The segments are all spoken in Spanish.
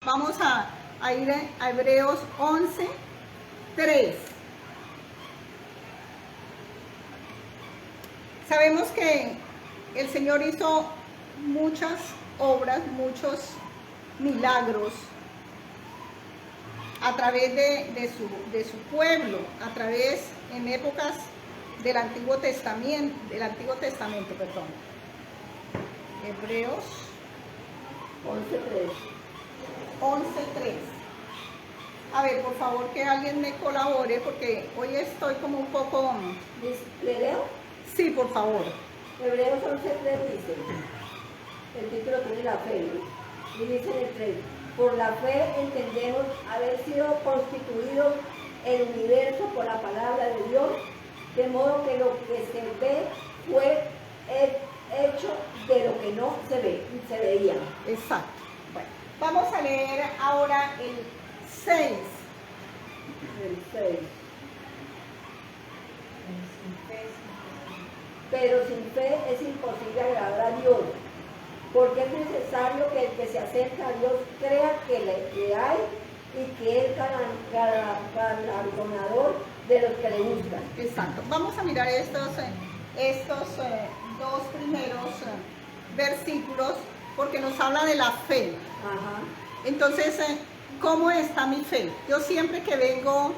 Vamos a ir a Hebreos 11:3. Sabemos que el Señor hizo muchas obras, muchos milagros a través de su pueblo, a través en épocas del Antiguo Testamento, perdón. Hebreos 11:3. A ver, por favor, que alguien me colabore porque hoy estoy como un poco... ¿Le leo? Sí, por favor. Hebreos 11:3 dice, el título tiene la fe, ¿no? Y dice en el 3, por la fe entendemos haber sido constituidos el universo por la palabra de Dios, de modo que lo que se ve fue hecho de lo que no se veía. Exacto. Bueno, vamos a leer ahora el 6. El 6. Pero sin fe es imposible agradar a Dios, porque es necesario que el que se acerca a Dios crea que le hay y que es galardonador de los que le buscan. Exacto. Vamos a mirar estos dos primeros versículos porque nos habla de la fe. Ajá. Entonces, ¿cómo está mi fe? Yo siempre que vengo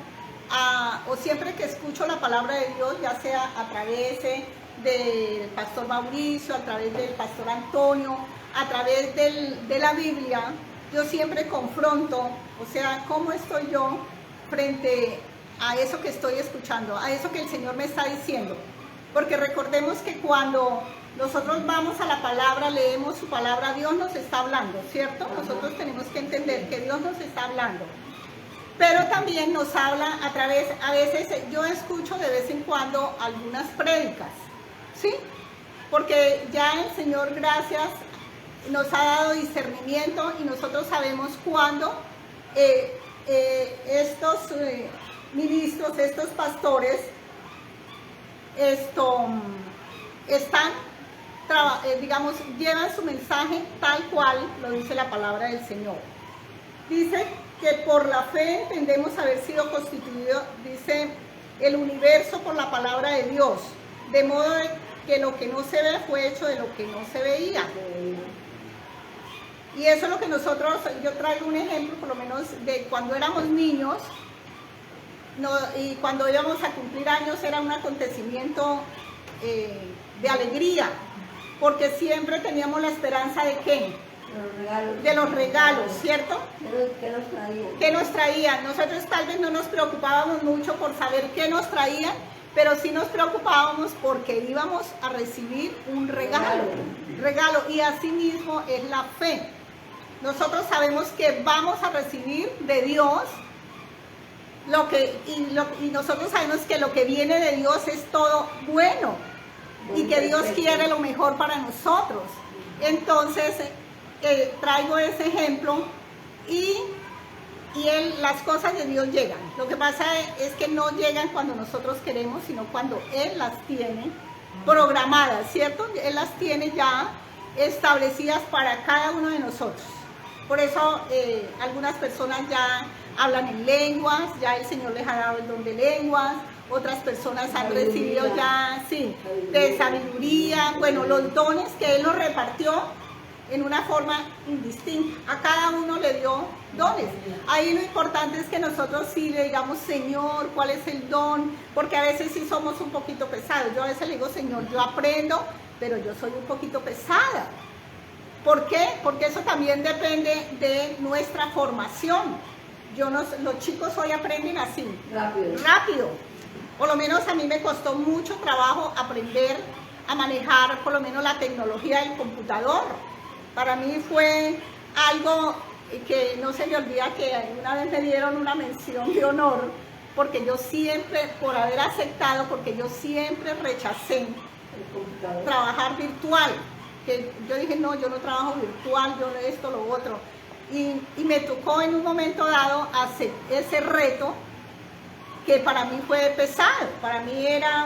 o siempre que escucho la palabra de Dios, ya sea a través del pastor Mauricio, a través del pastor Antonio, a través de la Biblia, yo siempre confronto, o sea, ¿cómo estoy yo frente a eso que estoy escuchando, a eso que el Señor me está diciendo? Porque recordemos que cuando nosotros vamos a la palabra, leemos su palabra, Dios nos está hablando, ¿cierto? Nosotros tenemos que entender que Dios nos está hablando. Pero también nos habla a veces yo escucho de vez en cuando algunas prédicas, ¿sí? Porque ya el Señor, gracias, nos ha dado discernimiento y nosotros sabemos cuándo estos ministros, estos pastores, llevan su mensaje tal cual lo dice la palabra del Señor. Dice que por la fe entendemos haber sido constituido, dice, el universo por la palabra de Dios, de modo que lo que no se ve fue hecho de lo que no se veía. Y eso es lo que yo traigo un ejemplo por lo menos de cuando éramos niños, y cuando íbamos a cumplir años era un acontecimiento de alegría, porque siempre teníamos la esperanza de ¿qué? De los regalos, ¿cierto? ¿Qué nos traían? Nosotros tal vez no nos preocupábamos mucho por saber qué nos traían, pero sí nos preocupábamos porque íbamos a recibir un regalo. Y así mismo es la fe. Nosotros sabemos que vamos a recibir de Dios y nosotros sabemos que lo que viene de Dios es todo bueno y que Dios quiere lo mejor para nosotros. Entonces, traigo ese ejemplo y las cosas de Dios llegan. Lo que pasa es que no llegan cuando nosotros queremos, sino cuando Él las tiene programadas, ¿cierto? Él las tiene ya establecidas para cada uno de nosotros. Por eso algunas personas ya hablan en lenguas, ya el Señor les ha dado el don de lenguas, otras personas han recibido ya, sí, de sabiduría, bueno, los dones que Él nos repartió en una forma indistinta. A cada uno le dio dones. Ahí lo importante es que nosotros sí le digamos, Señor, ¿cuál es el don? Porque a veces sí somos un poquito pesados. Yo a veces le digo, Señor, yo aprendo, pero yo soy un poquito pesada. ¿Por qué? Porque eso también depende de nuestra formación. Los chicos hoy aprenden así, rápido. Por lo menos a mí me costó mucho trabajo aprender a manejar por lo menos la tecnología del computador. Para mí fue algo que no se me olvida que una vez me dieron una mención de honor, porque yo siempre, por haber aceptado, porque yo siempre rechacé trabajar virtual. Que yo dije, no, yo no trabajo virtual, yo esto, lo otro. Y me tocó en un momento dado hacer ese reto que para mí fue pesado. Para mí era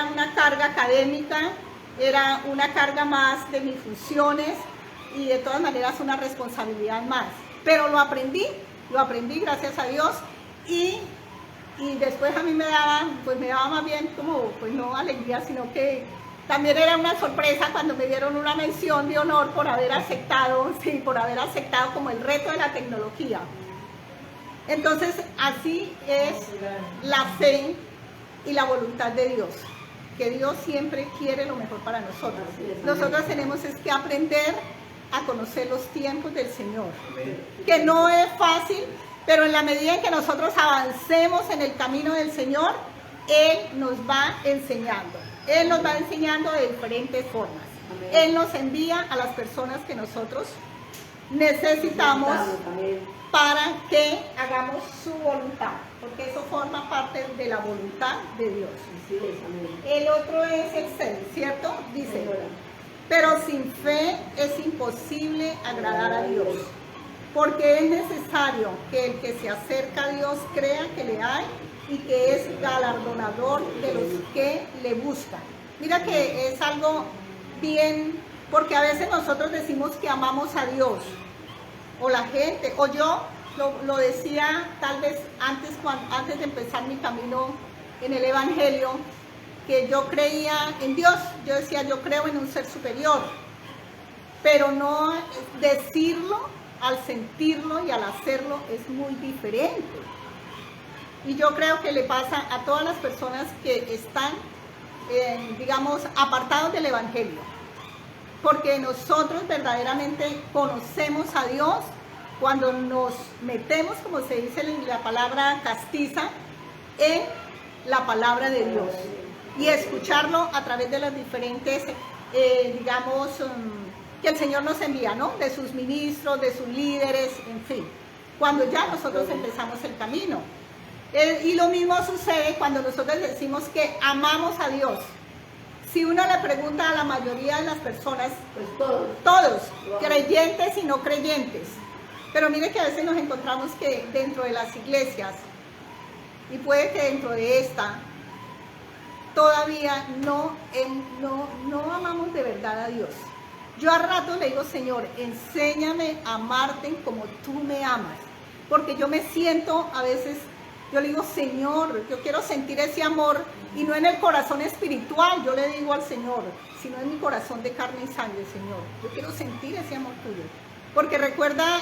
una carga académica, era una carga más de mis funciones y de todas maneras una responsabilidad más. pero lo aprendí gracias a Dios, y después a mí me daba más bien como, pues no alegría, sino que también era una sorpresa cuando me dieron una mención de honor por haber aceptado como el reto de la tecnología. Entonces, así es la fe y la voluntad de Dios, que Dios siempre quiere lo mejor para nosotros. Nosotros tenemos es que aprender a conocer los tiempos del Señor, que no es fácil, pero en la medida en que nosotros avancemos en el camino del Señor, Él nos va enseñando. Él nos va enseñando de diferentes formas. Él nos envía a las personas que nosotros necesitamos para que hagamos su voluntad, porque eso forma parte de la voluntad de Dios. El otro es el ser, ¿cierto? Dice, pero sin fe es imposible agradar a Dios, porque es necesario que el que se acerca a Dios crea que le hay y que es galardonador de los que le buscan. Mira que es algo bien, porque a veces nosotros decimos que amamos a Dios, o la gente, o yo lo decía tal vez antes de empezar mi camino en el Evangelio, que yo creía en Dios. Yo decía, yo creo en un ser superior, pero no decirlo, al sentirlo y al hacerlo es muy diferente. Y yo creo que le pasa a todas las personas que están, digamos, apartados del Evangelio. Porque nosotros verdaderamente conocemos a Dios cuando nos metemos, como se dice en la palabra castiza, en la palabra de Dios. Y escucharlo a través de las diferentes, digamos, que el Señor nos envía, ¿no? De sus ministros, de sus líderes, en fin. Cuando ya nosotros empezamos el camino. Y lo mismo sucede cuando nosotros decimos que amamos a Dios. Si uno le pregunta a la mayoría de las personas, pues todos, creyentes y no creyentes, pero mire que a veces nos encontramos que dentro de las iglesias, y puede que dentro de esta, todavía no amamos de verdad a Dios. Yo a rato le digo, Señor, enséñame a amarte como tú me amas, porque yo me siento a veces... Yo le digo, Señor, yo quiero sentir ese amor, y no en el corazón espiritual, yo le digo al Señor, sino en mi corazón de carne y sangre, Señor. Yo quiero sentir ese amor tuyo. Porque recuerda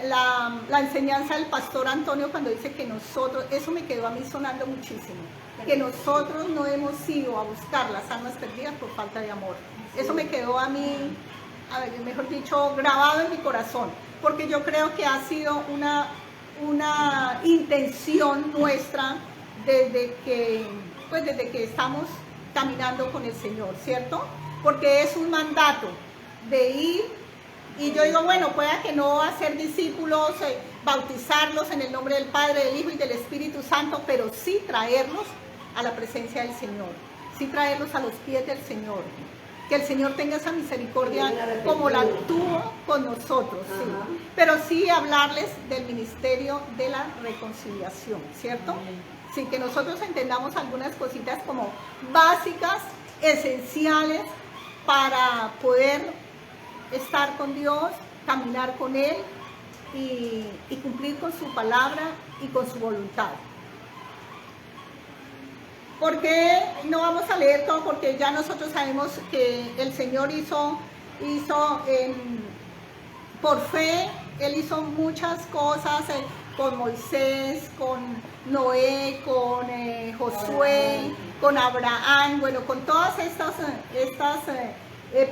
la enseñanza del pastor Antonio cuando dice que nosotros, eso me quedó a mí sonando muchísimo, que nosotros no hemos ido a buscar las almas perdidas por falta de amor. Eso me quedó a mí, mejor dicho, grabado en mi corazón, porque yo creo que ha sido una intención nuestra desde que estamos caminando con el Señor, ¿cierto? Porque es un mandato de ir, y yo digo, bueno, pueda que no hacer discípulos, bautizarlos en el nombre del Padre, del Hijo y del Espíritu Santo, pero sí traerlos a la presencia del Señor, sí traerlos a los pies del Señor. Que el Señor tenga esa misericordia como la tuvo con nosotros, sí. Pero sí hablarles del ministerio de la reconciliación, ¿cierto? Sí, que nosotros entendamos algunas cositas como básicas, esenciales para poder estar con Dios, caminar con Él y cumplir con su palabra y con su voluntad. ¿Por qué no vamos a leer todo? Porque ya nosotros sabemos que el Señor hizo por fe, Él hizo muchas cosas con Moisés, con Noé, con Josué, con Abraham, bueno, con todas estas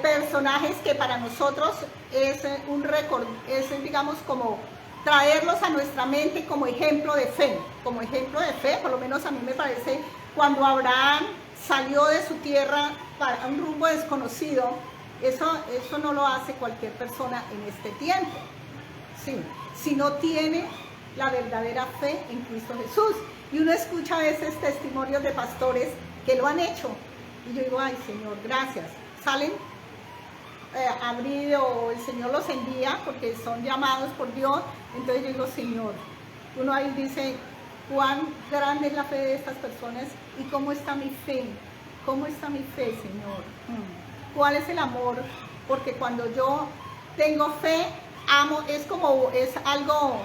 personajes que para nosotros es un récord, es, digamos, como traerlos a nuestra mente como ejemplo de fe, por lo menos a mí me parece. Cuando Abraham salió de su tierra para un rumbo desconocido, eso no lo hace cualquier persona en este tiempo, sí, si no tiene la verdadera fe en Cristo Jesús. Y uno escucha a veces testimonios de pastores que lo han hecho, y yo digo, ay Señor, gracias. Salen a abrir, o el Señor los envía porque son llamados por Dios. Entonces yo digo, Señor, uno ahí dice, cuán grande es la fe de estas personas y cómo está mi fe, Señor. ¿Cuál es el amor? Porque cuando yo tengo fe, amo, es algo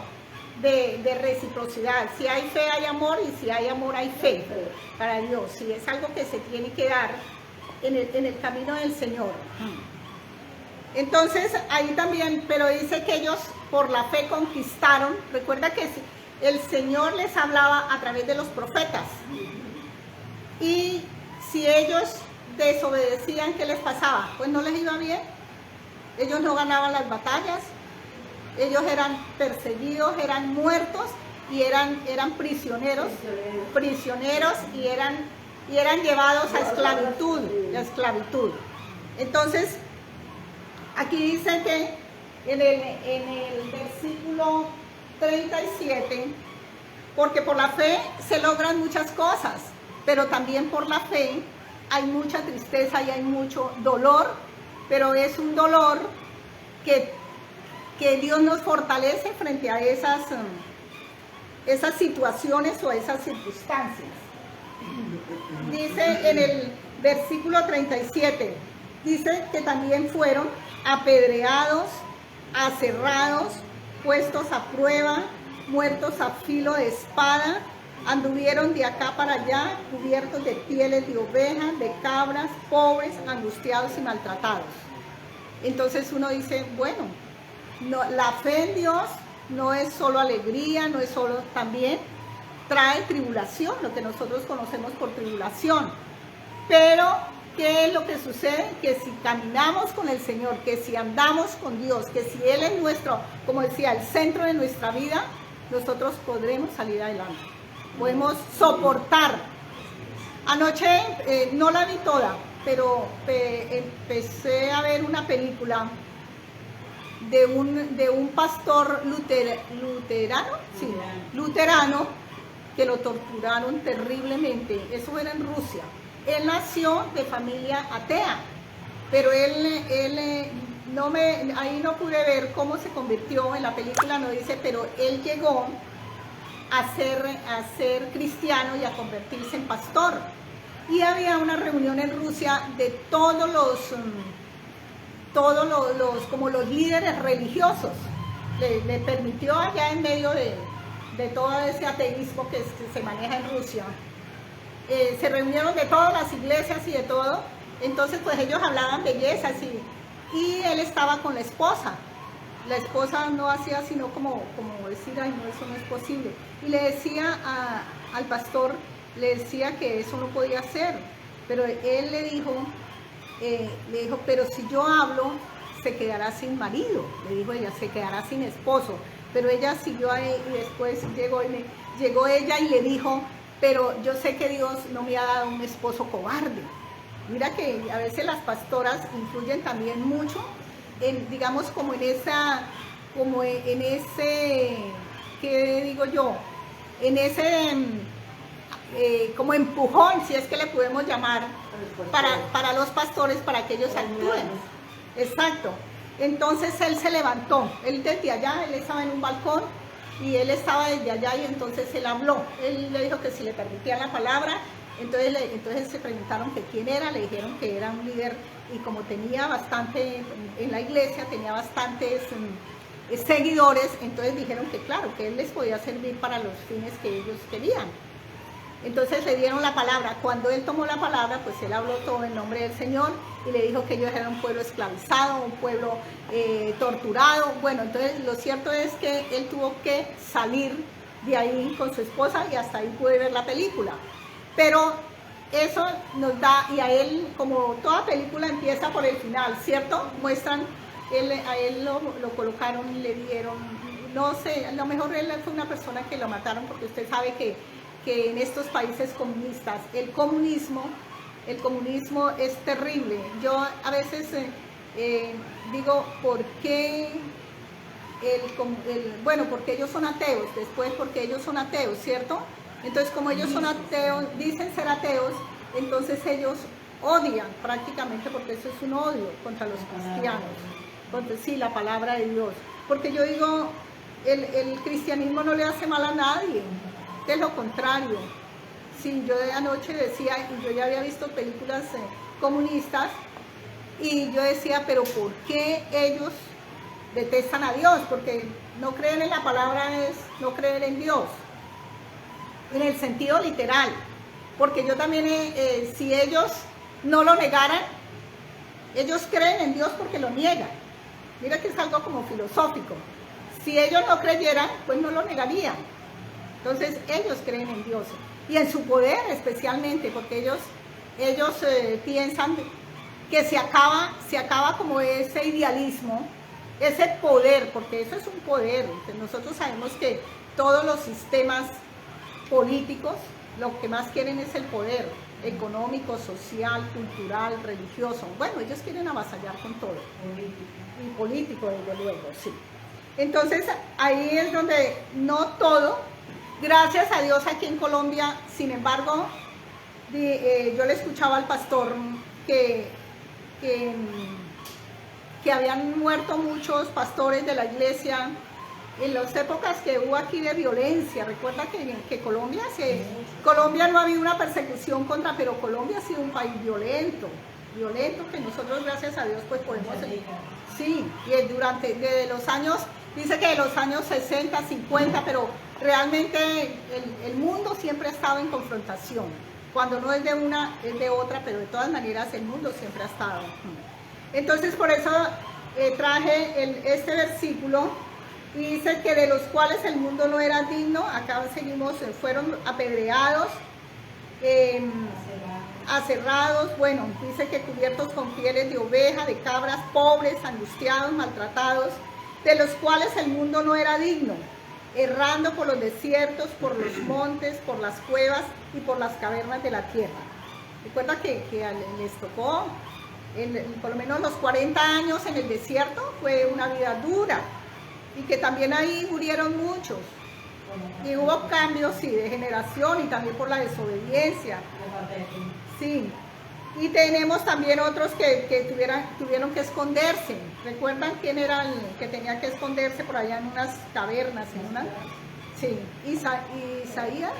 de reciprocidad. Si hay fe hay amor, y si hay amor hay fe para Dios. Sí, es algo que se tiene que dar en el camino del Señor. Entonces ahí también, pero dice que ellos por la fe conquistaron. Recuerda que el Señor les hablaba a través de los profetas, y si ellos desobedecían, ¿qué les pasaba? Pues no les iba bien. Ellos no ganaban las batallas, ellos eran perseguidos, eran muertos, y eran prisioneros y eran llevados a esclavitud. Entonces aquí dice que en el versículo 37, porque por la fe se logran muchas cosas, pero también por la fe hay mucha tristeza y hay mucho dolor, pero es un dolor que Dios nos fortalece frente a esas situaciones o esas circunstancias. Dice en el versículo 37, dice que también fueron apedreados, aserrados, puestos a prueba, muertos a filo de espada, anduvieron de acá para allá, cubiertos de pieles de ovejas, de cabras, pobres, angustiados y maltratados. Entonces uno dice, bueno, no, la fe en Dios no es solo alegría, no es solo, también trae tribulación, lo que nosotros conocemos por tribulación. Pero, ¿qué es lo que sucede? Que si caminamos con el Señor, que si andamos con Dios, que si Él es nuestro, como decía, el centro de nuestra vida, nosotros podremos salir adelante. Podemos soportar. Anoche no la vi toda, pero empecé a ver una película de un pastor luterano, que lo torturaron terriblemente. Eso era en Rusia. Él nació de familia atea, pero ahí no pude ver cómo se convirtió. En la película no dice, pero él llegó a ser cristiano y a convertirse en pastor. Y había una reunión en Rusia de todos los como los líderes religiosos. Le permitió, allá en medio de todo ese ateísmo que se maneja en Rusia, se reunieron de todas las iglesias y de todo. Entonces pues ellos hablaban bellezas, y él estaba con la esposa. La esposa no hacía sino como decir, ay no, eso no es posible. Y le decía al pastor, le decía que eso no podía ser. Pero él le dijo, pero si yo hablo, se quedará sin marido. Le dijo ella, se quedará sin esposo. Pero ella siguió ahí, y después llegó ella y le dijo, pero yo sé que Dios no me ha dado un esposo cobarde. Mira que a veces las pastoras influyen también mucho digamos, como en ese, ¿qué digo yo? En ese como empujón, si es que le podemos llamar, para los pastores, para que ellos actúen. Exacto. Entonces él se levantó, él desde allá, él estaba en un balcón, y él estaba desde allá, y entonces él habló. Él le dijo que si le permitían la palabra. Entonces se preguntaron que quién era, le dijeron que era un líder, y como tenía bastante, en la iglesia tenía bastantes seguidores, entonces dijeron que claro, que él les podía servir para los fines que ellos querían. Entonces le dieron la palabra. Cuando él tomó la palabra, pues él habló todo en nombre del Señor, y le dijo que ellos eran un pueblo esclavizado, un pueblo torturado. Bueno, entonces lo cierto es que él tuvo que salir de ahí con su esposa, y hasta ahí pude ver la película. Pero eso nos da, y a él, como toda película empieza por el final, ¿cierto? Muestran, a él lo colocaron y le dieron, no sé, a lo mejor él fue una persona que lo mataron, porque usted sabe que en estos países comunistas, el comunismo es terrible. Yo a veces digo, ¿por qué? Bueno, porque ellos son ateos, después porque ellos son ateos, ¿cierto? Entonces, como ellos son ateos, dicen ser ateos, entonces ellos odian prácticamente, porque eso es un odio contra los cristianos. Entonces, sí, la palabra de Dios. Porque yo digo, el cristianismo no le hace mal a nadie, es lo contrario. Sí, yo de anoche decía, y yo ya había visto películas comunistas, y yo decía, pero ¿por qué ellos detestan a Dios, porque no creen en la palabra es no creer en Dios, en el sentido literal, porque yo también, si ellos no lo negaran, ellos creen en Dios porque lo niegan. Mira que es algo como filosófico. Si ellos no creyeran, pues no lo negarían. Entonces ellos creen en Dios y en su poder especialmente, porque ellos piensan que se acaba como ese idealismo, ese poder, porque eso es un poder. Nosotros sabemos que todos los sistemas políticos lo que más quieren es el poder económico, social, cultural, religioso. Bueno, ellos quieren avasallar con todo. Y político, desde luego, sí. Entonces, ahí es donde no todo, gracias a Dios aquí en Colombia, sin embargo, yo le escuchaba al pastor que habían muerto muchos pastores de la iglesia en las épocas que hubo aquí de violencia. Recuerda que Colombia no ha habido una persecución contra, pero Colombia ha sido un país violento, que nosotros gracias a Dios pues podemos... Sí, y desde los años, dice que de los años 60, 50, pero realmente el mundo siempre ha estado en confrontación. Cuando no es de una, es de otra, pero de todas maneras el mundo siempre ha estado. Entonces por eso traje este versículo, y dice que de los cuales el mundo no era digno. Acá seguimos, fueron apedreados, aserrados, bueno, dice que cubiertos con pieles de oveja, de cabras, pobres, angustiados, maltratados, de los cuales el mundo no era digno, errando por los desiertos, por los montes, por las cuevas y por las cavernas de la tierra. Recuerda que les tocó, por lo menos los 40 años en el desierto, fue una vida dura, y que también ahí murieron muchos. Y hubo cambios, sí, de generación, y también por la desobediencia. Sí. Y tenemos también otros que tuvieron que esconderse. ¿Recuerdan quién era el que tenía que esconderse por allá en unas cavernas? Sí, Isaías.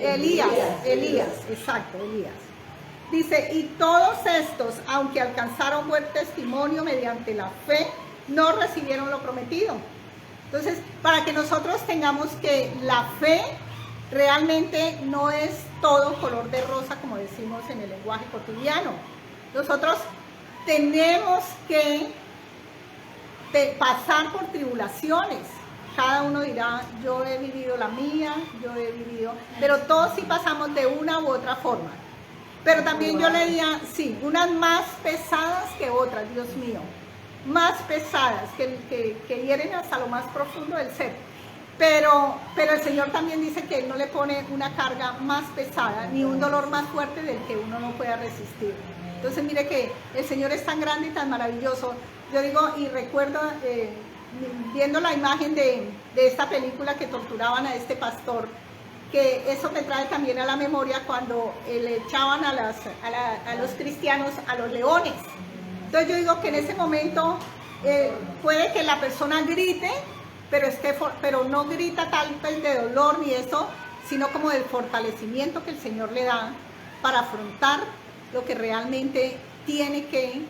Elías, exacto, Elías. Dice, y todos estos, aunque alcanzaron buen testimonio mediante la fe, no recibieron lo prometido. Entonces, para que nosotros tengamos que la fe realmente no es todo color de rosa, como decimos en el lenguaje cotidiano. Nosotros tenemos que pasar por tribulaciones. Cada uno dirá, yo he vivido la mía, pero todos sí pasamos de una u otra forma. Pero también yo leía, sí, unas más pesadas que otras, Dios mío, más pesadas, que hieren hasta lo más profundo del ser. Pero el Señor también dice que Él no le pone una carga más pesada, ni un dolor más fuerte del que uno no pueda resistir. Entonces mire que el Señor es tan grande y tan maravilloso. Yo digo, y recuerdo, viendo la imagen de esta película que torturaban a este pastor, que eso me trae también a la memoria cuando le echaban a los cristianos a los leones. Entonces yo digo que en ese momento puede que la persona grite, pero no grita tal vez de dolor ni eso, sino como del fortalecimiento que el Señor le da para afrontar lo que realmente tiene que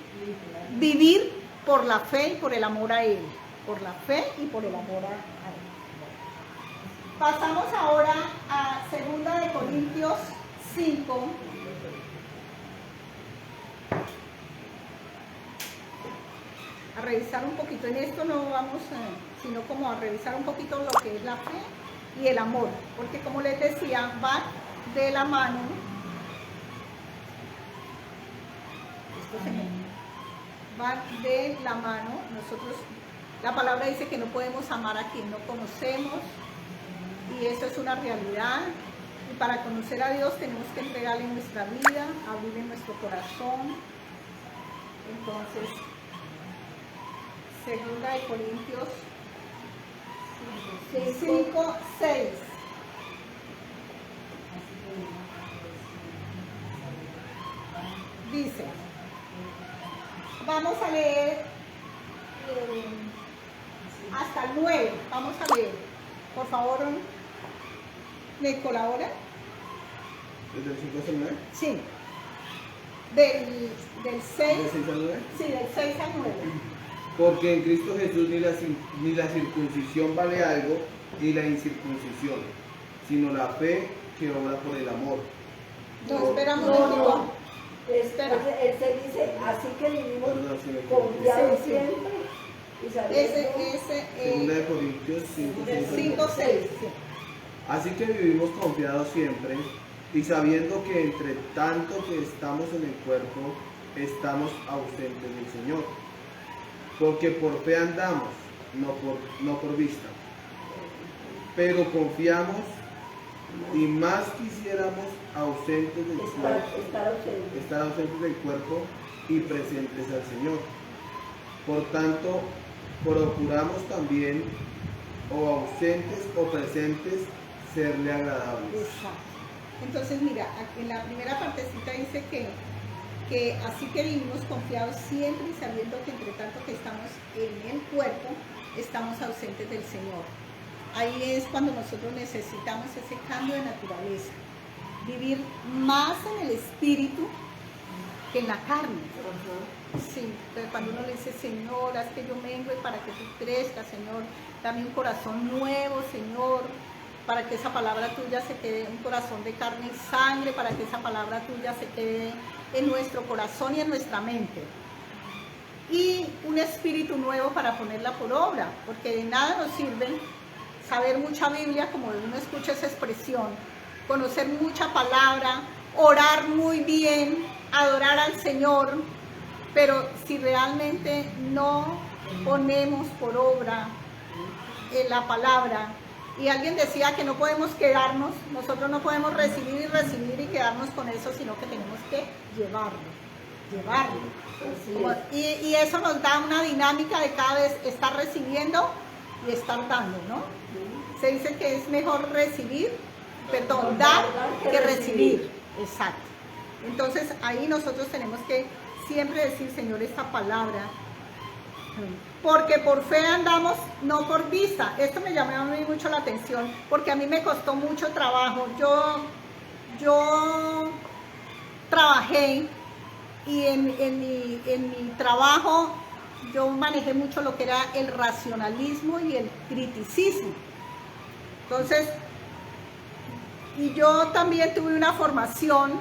vivir por la fe y por el amor a Él. Por la fe y por el amor a Él. Pasamos ahora a 2 Corintios 5. A revisar un poquito. En esto no vamos, sino como a revisar un poquito lo que es la fe y el amor. Porque como les decía, va de la mano. Va de la mano. Nosotros, la palabra dice que no podemos amar a quien no conocemos. Y eso es una realidad. Y para conocer a Dios tenemos que entregarle nuestra vida, abrirle nuestro corazón. Entonces, 2 Corintios 5, 6. Dice, vamos a leer hasta el 9. Vamos a leer. Por favor, ¿me colabora? ¿Desde el 5 al 9? Sí. Del 6. ¿Del 6 al 9? Sí, del 6 al 9. Porque en Cristo Jesús ni la circuncisión vale algo, ni la incircuncisión, sino la fe que obra por el amor. No, espera un momentico. Espera. Él se dice, así que vivimos Perdón, sí me confiados Sí, sí. siempre y sabiendo. Segunda de Corintios 5, 5, 6. Así que vivimos confiados siempre y sabiendo que entre tanto que estamos en el cuerpo, estamos ausentes del Señor. Porque por fe andamos, no por vista. Pero confiamos y más quisiéramos ausentes del cuerpo, estar ausentes del cuerpo y presentes al Señor. Por tanto, procuramos también, o ausentes o presentes, serle agradables. Exacto. Entonces, mira, aquí en la primera partecita dice que así que vivimos confiados siempre y sabiendo que entre tanto que estamos en el cuerpo, estamos ausentes del Señor. Ahí es cuando nosotros necesitamos ese cambio de naturaleza. Vivir más en el espíritu que en la carne. Sí, pero cuando uno le dice, Señor, haz que yo mengue para que tú crezcas, Señor, dame un corazón nuevo, Señor, para que esa palabra tuya se quede, un corazón de carne y sangre, para que esa palabra tuya se quede en nuestro corazón y en nuestra mente. Y un espíritu nuevo para ponerla por obra, porque de nada nos sirve saber mucha Biblia, como uno escucha esa expresión, conocer mucha palabra, orar muy bien, adorar al Señor, pero si realmente no ponemos por obra la palabra, y alguien decía que no podemos quedarnos, nosotros no podemos recibir y recibir y quedarnos con eso, sino que tenemos que llevarlo. Y eso nos da una dinámica de cada vez estar recibiendo y estar dando, ¿no? Se dice que es mejor dar que recibir. Exacto. Entonces ahí nosotros tenemos que siempre decir, Señor, esta palabra, porque por fe andamos, no por vista. Esto me llamó a mí mucho la atención, porque a mí me costó mucho trabajo. Yo trabajé y en mi trabajo yo manejé mucho lo que era el racionalismo y el criticismo. Entonces, y yo también tuve una formación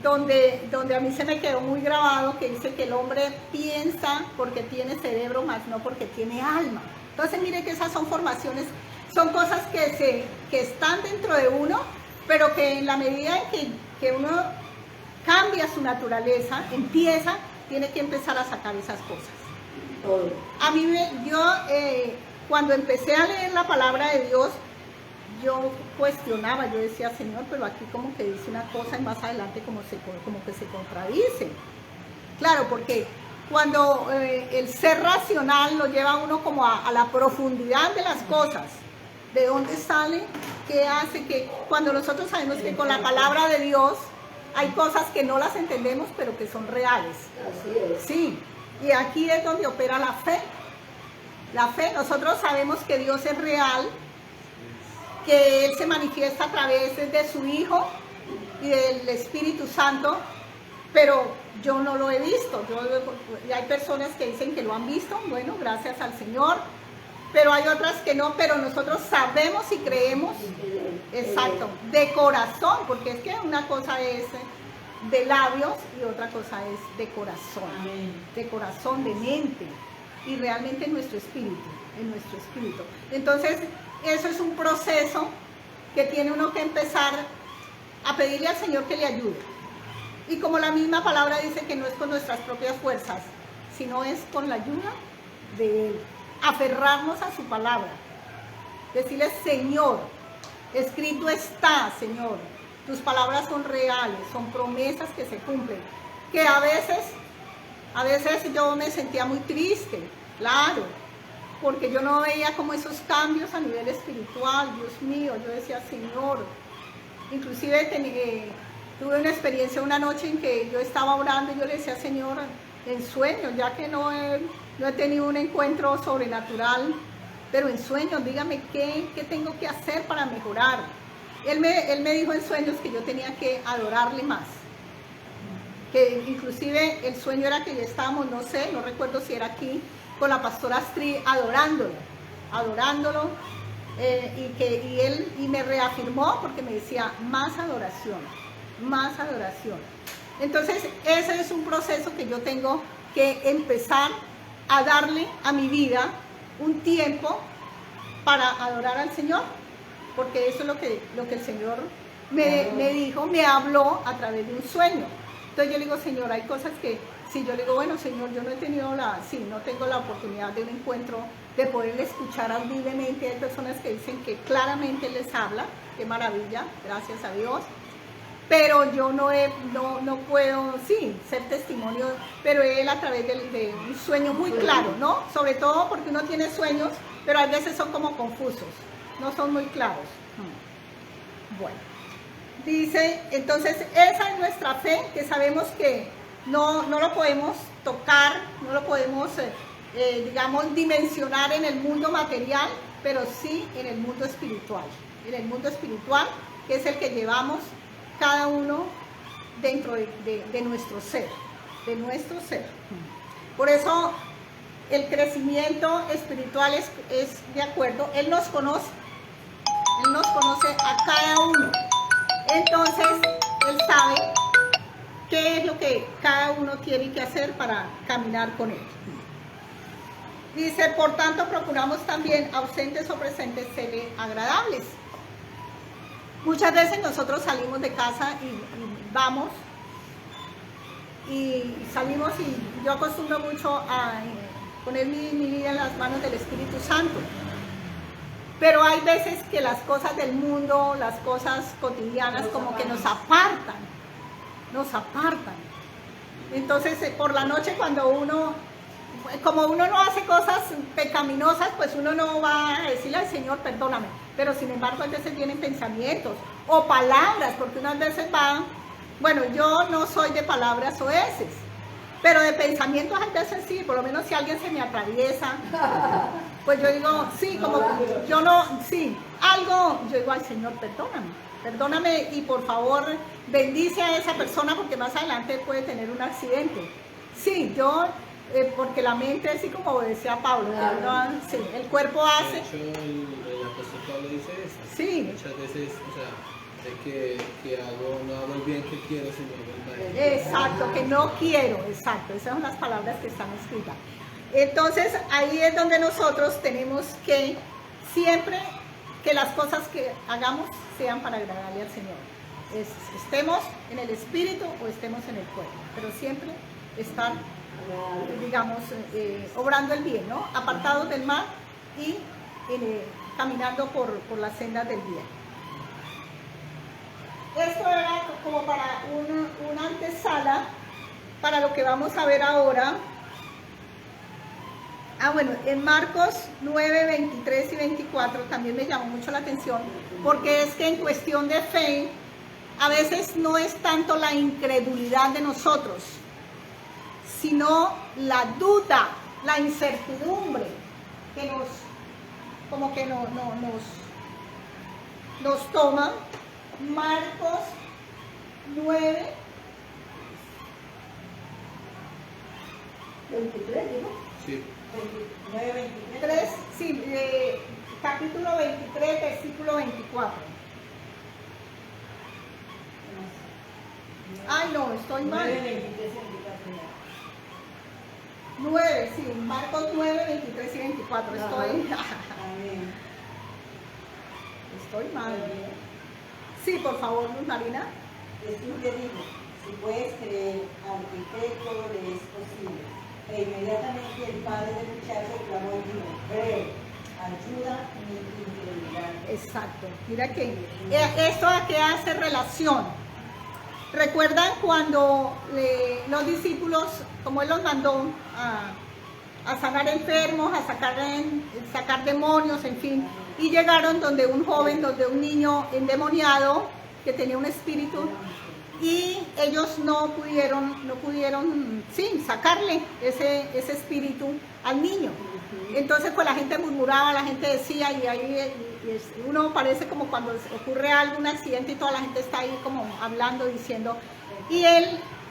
donde a mí se me quedó muy grabado que dice que el hombre piensa porque tiene cerebro, más no porque tiene alma. Entonces mire que esas son formaciones, son cosas que están dentro de uno, pero que en la medida en que uno cambia su naturaleza, tiene que empezar a sacar esas cosas. A mí, cuando empecé a leer la palabra de Dios, yo cuestionaba, yo decía, Señor, pero aquí como que dice una cosa y más adelante como que se contradice. Claro, porque cuando el ser racional lo lleva a uno como a la profundidad de las cosas, de dónde sale, qué hace, que cuando nosotros sabemos que con la palabra de Dios hay cosas que no las entendemos, pero que son reales. Así es. Sí, y aquí es donde opera la fe. La fe, nosotros sabemos que Dios es real, que Él se manifiesta a través de su Hijo y del Espíritu Santo, pero yo no lo he visto. Hay personas que dicen que lo han visto, bueno, gracias al Señor, pero hay otras que no, pero nosotros sabemos y creemos, exacto, de corazón, porque es que una cosa es de labios y otra cosa es de corazón. Amén. De corazón, de mente, y realmente en nuestro espíritu, Entonces, eso es un proceso que tiene uno que empezar a pedirle al Señor que le ayude. Y como la misma palabra dice que no es con nuestras propias fuerzas, sino es con la ayuda de Él. Aferrarnos a su palabra. Decirle, Señor, escrito está, Señor. Tus palabras son reales, son promesas que se cumplen. Que a veces yo me sentía muy triste, claro, porque yo no veía como esos cambios a nivel espiritual. Dios mío, yo decía, Señor, inclusive tuve una experiencia una noche en que yo estaba orando y yo le decía, Señor, en sueños, ya que no he tenido un encuentro sobrenatural, pero en sueños, dígame qué tengo que hacer para mejorar. Él me dijo en sueños que yo tenía que adorarle más, que inclusive el sueño era que ya estábamos, no recuerdo si era aquí, con la pastora Astrid adorándolo, y me reafirmó porque me decía, más adoración, más adoración. Entonces, ese es un proceso que yo tengo que empezar a darle a mi vida un tiempo para adorar al Señor, porque eso es lo que el Señor me dijo, me habló a través de un sueño. Entonces yo le digo, Señor, hay cosas que, sí, yo le digo, bueno, Señor, yo no tengo la oportunidad de un encuentro, de poder escuchar audiblemente. Hay personas que dicen que claramente les habla, qué maravilla, gracias a Dios. Pero yo no puedo, sí, ser testimonio, pero él a través de un sueño muy claro, ¿no? Sobre todo porque uno tiene sueños, pero a veces son como confusos, no son muy claros. Bueno, dice, entonces esa es nuestra fe, que sabemos que no lo podemos tocar, no lo podemos, digamos, dimensionar en el mundo material, pero sí en el mundo espiritual. En el mundo espiritual, que es el que llevamos cada uno dentro de nuestro ser, de nuestro ser. Por eso el crecimiento espiritual es de acuerdo, Él nos conoce a cada uno. Entonces, Él sabe qué es lo que cada uno tiene que hacer para caminar con Él. Dice, por tanto, procuramos también, ausentes o presentes, serle agradables. Muchas veces nosotros salimos de casa y vamos, y salimos, y yo acostumbro mucho a poner mi vida en las manos del Espíritu Santo. Pero hay veces que las cosas del mundo, las cosas cotidianas, como que nos apartan. Entonces, por la noche, como uno no hace cosas pecaminosas, pues uno no va a decirle al Señor, perdóname. Pero sin embargo, a veces vienen pensamientos o palabras, porque unas veces bueno, yo no soy de palabras oeces, pero de pensamientos a veces sí. Por lo menos si alguien se me atraviesa, pues yo digo, sí, como yo no, sí, algo, yo digo al Señor, perdóname y por favor bendice a esa persona, porque más adelante puede tener un accidente. Sí, yo, porque la mente, así como decía Pablo, sí, el cuerpo hace. De hecho, el apóstol Pablo dice eso. Sí. Muchas veces, o sea, de que no hago el bien que quiero, sino el mal. Exacto, que no quiero, exacto, esas son las palabras que están escritas. Entonces, ahí es donde nosotros tenemos que siempre que las cosas que hagamos sean para agradarle al Señor. Estemos en el espíritu o estemos en el cuerpo, pero siempre estar, digamos, obrando el bien, ¿no? Apartados del mal y caminando por las sendas del bien. Esto era como para una antesala para lo que vamos a ver ahora. Bueno, en Marcos 9, 23 y 24 también me llamó mucho la atención, porque es que en cuestión de fe, a veces no es tanto la incredulidad de nosotros, sino la duda, la incertidumbre que nos toma. Marcos 9, 23, digo. Sí. 29, 23. sí, capítulo 23, versículo 24. Ay, no, estoy mal. 9, 23, 24. 9, sí, Marcos 9, 23 y 24. Estoy mal. Sí, por favor, Luz Marina. Jesús le dijo, si puedes creer, al que cree todo le es posible. E inmediatamente el padre del muchacho clamó y dijo, creo, ayuda mi incredulidad. Exacto. Mira que esto a qué hace relación. ¿Recuerdan cuando los discípulos, como Él los mandó a sanar enfermos, a sacar demonios, en fin, y llegaron donde un joven, donde un niño endemoniado que tenía un espíritu, y ellos no pudieron sacarle ese espíritu al niño? Entonces pues la gente murmuraba, la gente decía, y ahí uno parece como cuando ocurre algún accidente y toda la gente está ahí como hablando, diciendo, y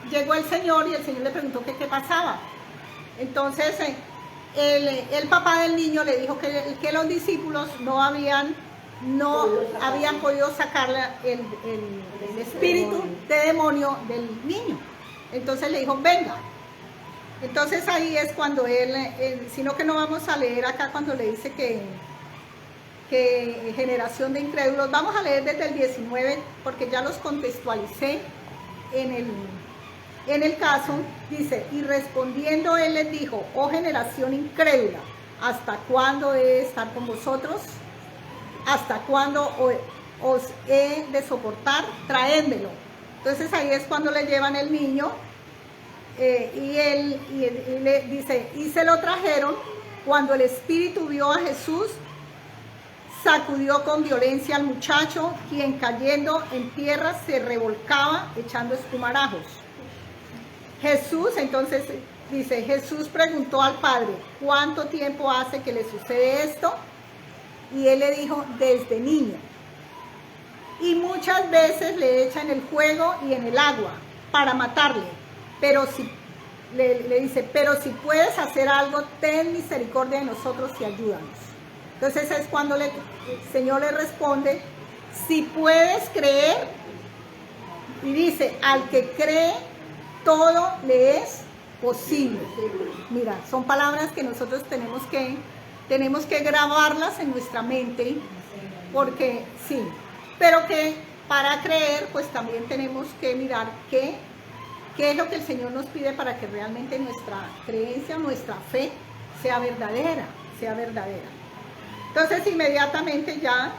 llegó el Señor y el Señor le preguntó qué pasaba. Entonces el papá del niño le dijo que los discípulos no habían podido sacar el espíritu de demonio del niño. Entonces le dijo, venga. Entonces ahí es cuando sino que no vamos a leer acá cuando le dice que generación de incrédulos, vamos a leer desde el 19 porque ya los contextualicé en el caso. Dice, y respondiendo él les dijo, oh generación incrédula, ¿hasta cuándo he de estar con vosotros? ¿Hasta cuándo os he de soportar? Traédmelo. Entonces ahí es cuando le llevan el niño y le dice, y se lo trajeron. Cuando el espíritu vio a Jesús, sacudió con violencia al muchacho, quien cayendo en tierra se revolcaba echando espumarajos. Jesús, entonces dice, Jesús preguntó al padre, ¿cuánto tiempo hace que le sucede esto? Y él le dijo, desde niño. Y muchas veces le echan el fuego y en el agua para matarle. Pero si le dice, pero si puedes hacer algo, ten misericordia de nosotros y ayúdanos. Entonces es cuando el Señor le responde, si puedes creer, y dice, al que cree, todo le es posible. Mira, son palabras que nosotros tenemos que grabarlas en nuestra mente, porque sí, pero que para creer, pues también tenemos que mirar qué es lo que el Señor nos pide para que realmente nuestra creencia, nuestra fe sea verdadera. Entonces inmediatamente ya,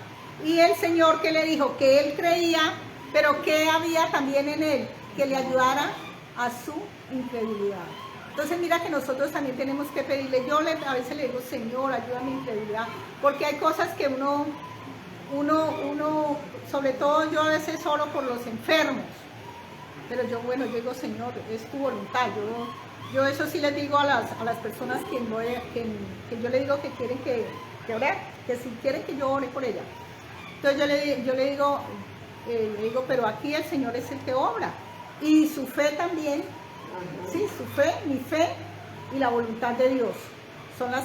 y el Señor que le dijo que él creía, pero que había también en él que le ayudara a su incredulidad. Entonces mira que nosotros también tenemos que pedirle, a veces le digo, Señor, ayuda a mi incredulidad, porque hay cosas que uno, sobre todo yo a veces oro por los enfermos, pero yo digo, Señor, es tu voluntad. Yo eso sí les digo a las personas que yo le digo que quieren que ore, que si quieren que yo ore por ella. Entonces yo le digo, pero aquí el Señor es el que obra. Y su fe también, sí, su fe, mi fe y la voluntad de Dios son las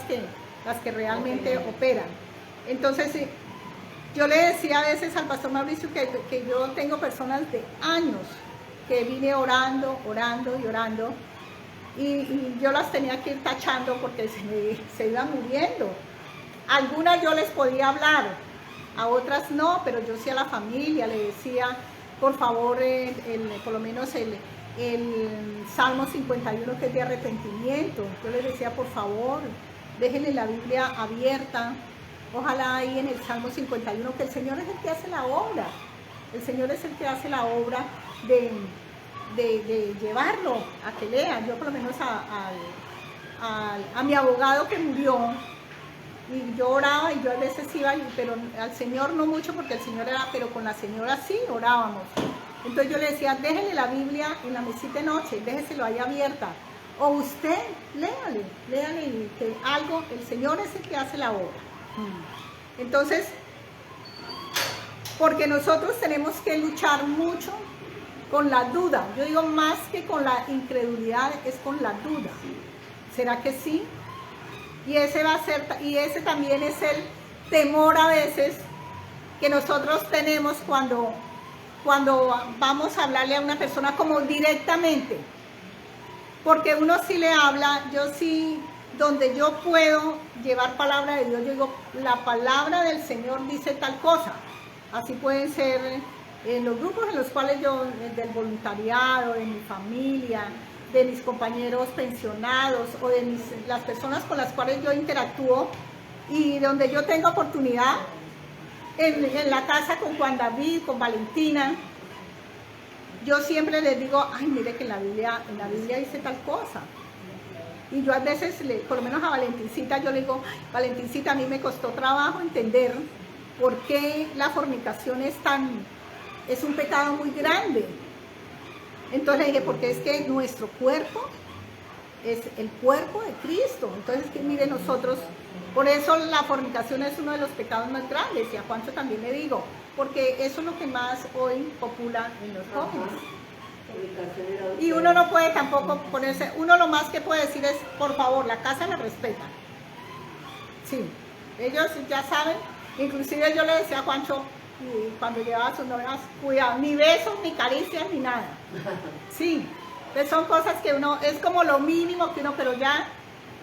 que realmente operan. Entonces, yo le decía a veces al pastor Mauricio que yo tengo personas de años que vine orando, y yo las tenía que ir tachando porque se iban muriendo. Algunas yo les podía hablar, a otras no, pero yo sí a la familia le decía, por favor, por lo menos el Salmo 51 que es de arrepentimiento. Yo les decía, por favor, déjenle la Biblia abierta. Ojalá ahí en el Salmo 51, que el Señor es el que hace la obra. El Señor es el que hace la obra de llevarlo a que lean. Yo por lo menos a mi abogado que murió, y yo oraba y yo a veces iba, pero al Señor no mucho porque el Señor era, pero con la señora sí orábamos. Entonces yo le decía, déjele la Biblia en la mesita de noche, déjeselo ahí abierta. O usted, léale y que algo, el Señor es el que hace la obra. Entonces, porque nosotros tenemos que luchar mucho con la duda. Yo digo más que con la incredulidad, es con la duda. ¿Será que sí? Y ese también es el temor a veces que nosotros tenemos cuando vamos a hablarle a una persona como directamente. Porque uno sí le habla, yo sí, donde yo puedo llevar palabra de Dios, yo digo, la palabra del Señor dice tal cosa. Así pueden ser en los grupos en los cuales yo, del voluntariado, de mi familia, de mis compañeros pensionados o de las personas con las cuales yo interactúo y donde yo tengo oportunidad, en la casa con Juan David, con Valentina, yo siempre les digo, ay, mire que en la Biblia dice tal cosa. Y yo a veces, por lo menos a Valentincita, yo le digo, ay, Valentincita, a mí me costó trabajo entender por qué la fornicación es un pecado muy grande. Entonces le dije, porque es que nuestro cuerpo es el cuerpo de Cristo. Entonces, que mire, nosotros, por eso la fornicación es uno de los pecados más grandes. Y a Juancho también le digo, porque eso es lo que más hoy popula en los jóvenes. Ubicación y la Y uno no puede tampoco ponerse, uno lo más que puede decir es, por favor, la casa la respeta. Sí, ellos ya saben, inclusive yo le decía a Juancho, y cuando llevaba a sus novias, cuidado, ni besos, ni caricias, ni nada. Sí, pues son cosas que uno, es como lo mínimo que uno, pero ya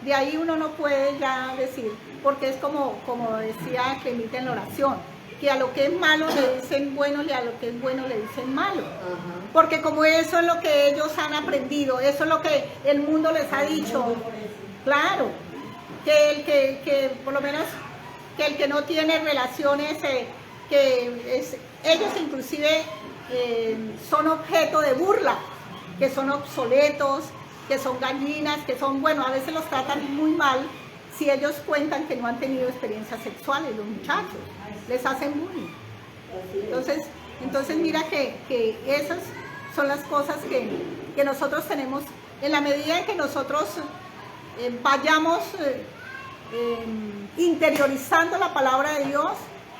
de ahí uno no puede ya decir, porque es como decía Clemita en la oración, que a lo que es malo le dicen bueno y a lo que es bueno le dicen malo. Ajá. Porque como eso es lo que ellos han aprendido, eso es lo que el mundo les ha dicho, claro, que por lo menos que el que no tiene relaciones, ellos inclusive son objeto de burla, que son obsoletos, que son gallinas, que son, bueno, a veces los tratan muy mal si ellos cuentan que no han tenido experiencias sexuales, los muchachos, les hacen bullying. Así es. Entonces mira que esas son las cosas que nosotros tenemos, en la medida en que nosotros vayamos interiorizando la palabra de Dios,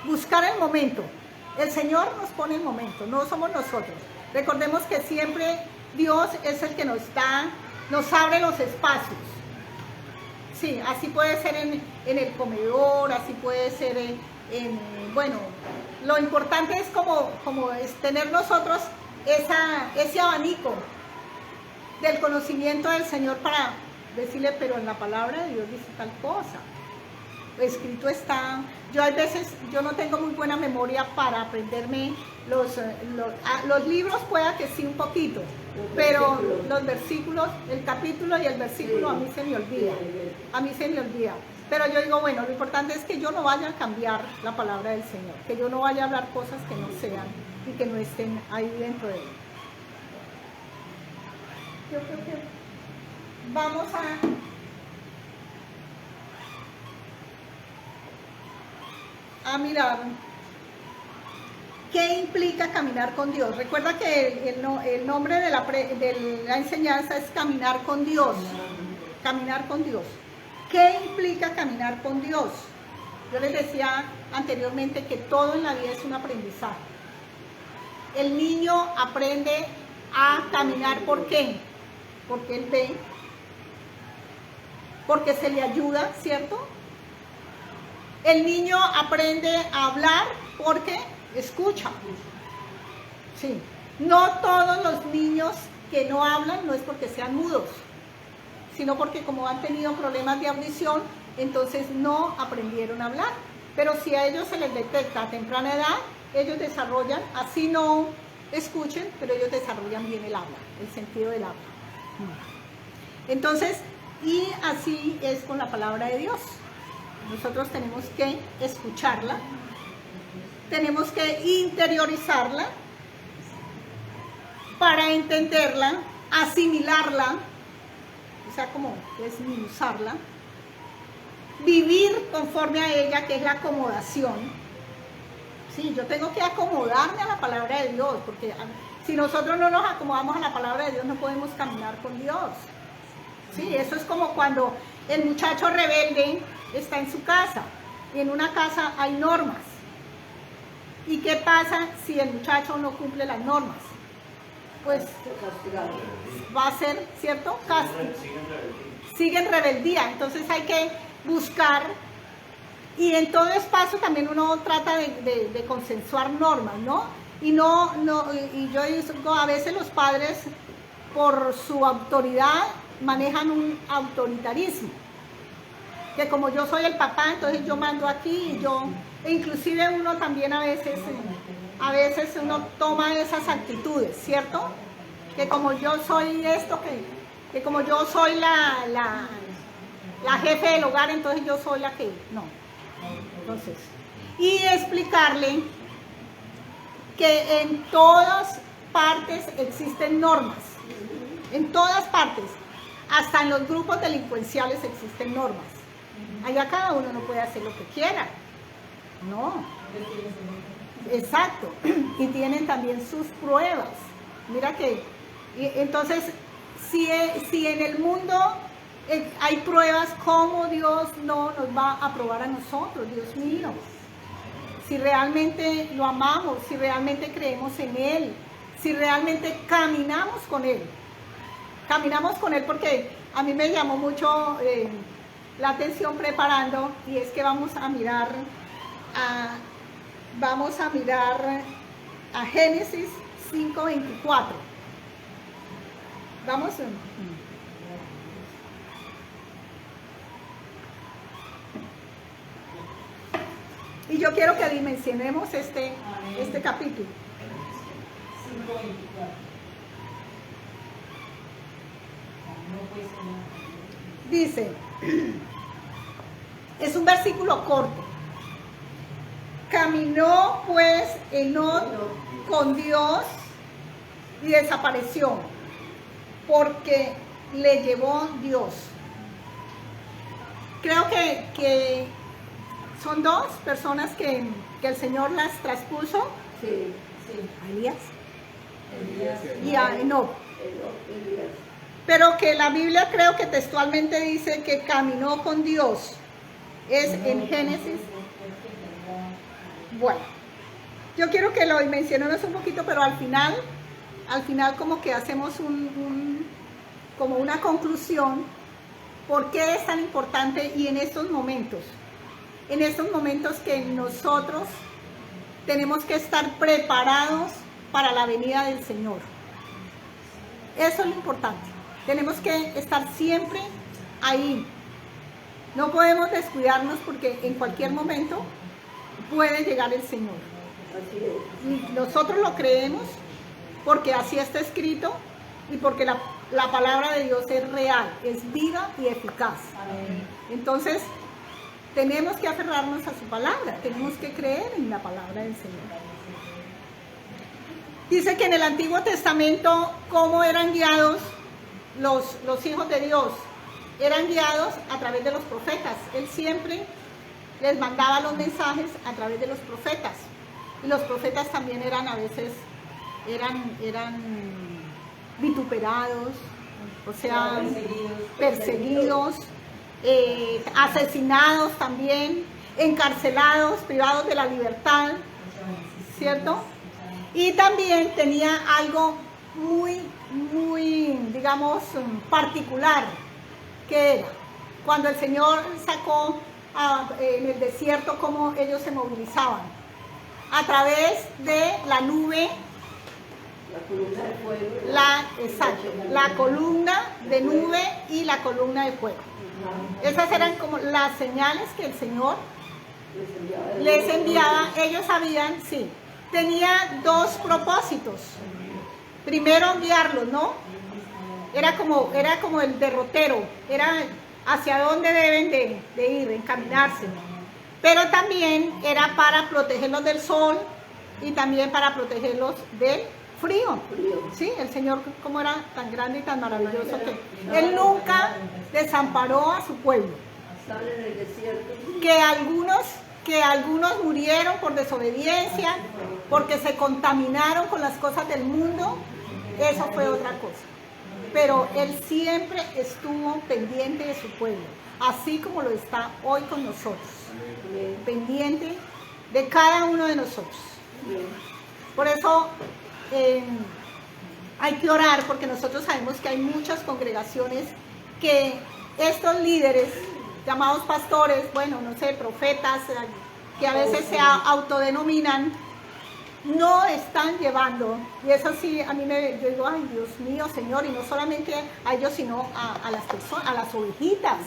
buscar el momento. El Señor nos pone el momento, no somos nosotros. Recordemos que siempre Dios es el que nos abre los espacios. Sí, así puede ser en el comedor, así puede ser bueno, lo importante es como es tener nosotros ese abanico del conocimiento del Señor para decirle, pero en la palabra de Dios dice tal cosa. Escrito está. Yo a veces, yo no tengo muy buena memoria para aprenderme los libros, pueda que sí un poquito, pero los versículos, el capítulo y el versículo a mí se me olvida. A mí se me olvida. Pero yo digo, bueno, lo importante es que yo no vaya a cambiar la palabra del Señor, que yo no vaya a hablar cosas que no sean y que no estén ahí dentro de él. Yo creo que vamos a mirar qué implica caminar con Dios. Recuerda que el nombre de la enseñanza es caminar con Dios. Caminar con Dios. ¿Qué implica caminar con Dios? Yo les decía anteriormente que todo en la vida es un aprendizaje. El niño aprende a caminar, ¿por qué? Porque él ve, porque se le ayuda, ¿cierto? El niño aprende a hablar porque escucha. Sí. No todos los niños que no hablan no es porque sean mudos, sino porque como han tenido problemas de audición, entonces no aprendieron a hablar. Pero si a ellos se les detecta a temprana edad, ellos desarrollan, así no escuchen, pero ellos desarrollan bien el habla, el sentido del habla. Entonces, y así es con la palabra de Dios. Nosotros tenemos que escucharla, tenemos que interiorizarla para entenderla, asimilarla, o sea, como desminuzarla, vivir conforme a ella, que es la acomodación. Sí, yo tengo que acomodarme a la palabra de Dios, porque si nosotros no nos acomodamos a la palabra de Dios, no podemos caminar con Dios. Sí, eso es como cuando el muchacho rebelde está en su casa, y en una casa hay normas. ¿Y qué pasa si el muchacho no cumple las normas? Pues va a ser, ¿cierto? Castigo. Sigue en rebeldía. Entonces hay que buscar, y en todo espacio también uno trata de consensuar normas, ¿no? Y y yo digo, a veces los padres, por su autoridad, manejan un autoritarismo. Que como yo soy el papá, entonces yo mando aquí, e inclusive uno también a veces uno toma esas actitudes, ¿cierto? Que como yo soy esto, que como yo soy la jefe del hogar, entonces yo soy la que, no. Entonces, y explicarle que en todas partes existen normas, en todas partes, hasta en los grupos delincuenciales existen normas. Allá cada uno no puede hacer lo que quiera, no. Exacto, y tienen también sus pruebas. Mira que, entonces, si en el mundo hay pruebas, ¿cómo Dios no nos va a probar a nosotros? Dios mío, si realmente lo amamos, si realmente creemos en Él, si realmente caminamos con Él. Caminamos con Él porque a mí me llamó mucho la atención preparando, y es que vamos a mirar a Génesis 5:24. Vamos. Y yo quiero que dimensionemos este capítulo. 5:24. No puede ser nada. Dice, es un versículo corto. Caminó pues Enoc con Dios y desapareció, porque le llevó Dios. Creo que son dos personas que el Señor las traspuso, Sí. a Elías Elías. y a Enoc. Elías. Pero que la Biblia creo que textualmente dice que caminó con Dios. Es en Génesis. Bueno, yo quiero que lo mencionemos un poquito, pero al final como que hacemos como una conclusión. ¿Por qué es tan importante? Y en estos momentos que nosotros tenemos que estar preparados para la venida del Señor. Eso es lo importante. Tenemos que estar siempre ahí. No podemos descuidarnos porque en cualquier momento puede llegar el Señor. Así es. Y nosotros lo creemos porque así está escrito y porque la palabra de Dios es real, es viva y eficaz. Amén. Entonces, tenemos que aferrarnos a su palabra, tenemos que creer en la palabra del Señor. Dice que en el Antiguo Testamento, ¿cómo eran guiados los hijos de Dios? Eran guiados a través de los profetas. Él siempre les mandaba los mensajes a través de los profetas. Y los profetas también eran a veces, eran vituperados, o sea, perseguidos, asesinados también, encarcelados, privados de la libertad, ¿cierto? Y también tenía algo muy, digamos, particular, que era cuando el Señor sacó en el desierto cómo ellos se movilizaban, a través de la nube, La columna de fuego. exacto, la columna de nube y la columna de fuego. Esas eran como las señales que el Señor les enviaba. Ellos sabían, sí, tenía dos propósitos. Primero, guiarlos, ¿no? Era como el derrotero, era hacia dónde deben de ir, encaminarse. Pero también era para protegerlos del sol y también para protegerlos del frío. Sí, el Señor como era tan grande y tan maravilloso que Él nunca desamparó a su pueblo. Estaban en el desierto. Que algunos murieron por desobediencia, porque se contaminaron con las cosas del mundo, eso fue otra cosa. Pero Él siempre estuvo pendiente de su pueblo, así como lo está hoy con nosotros, pendiente de cada uno de nosotros. Por eso hay que orar, porque nosotros sabemos que hay muchas congregaciones que estos líderes, llamados pastores, bueno, no sé, profetas, que a veces se autodenominan, no están llevando, y eso sí, a mí yo digo, ay Dios mío, Señor, y no solamente a ellos, sino a las personas, a las ovejitas.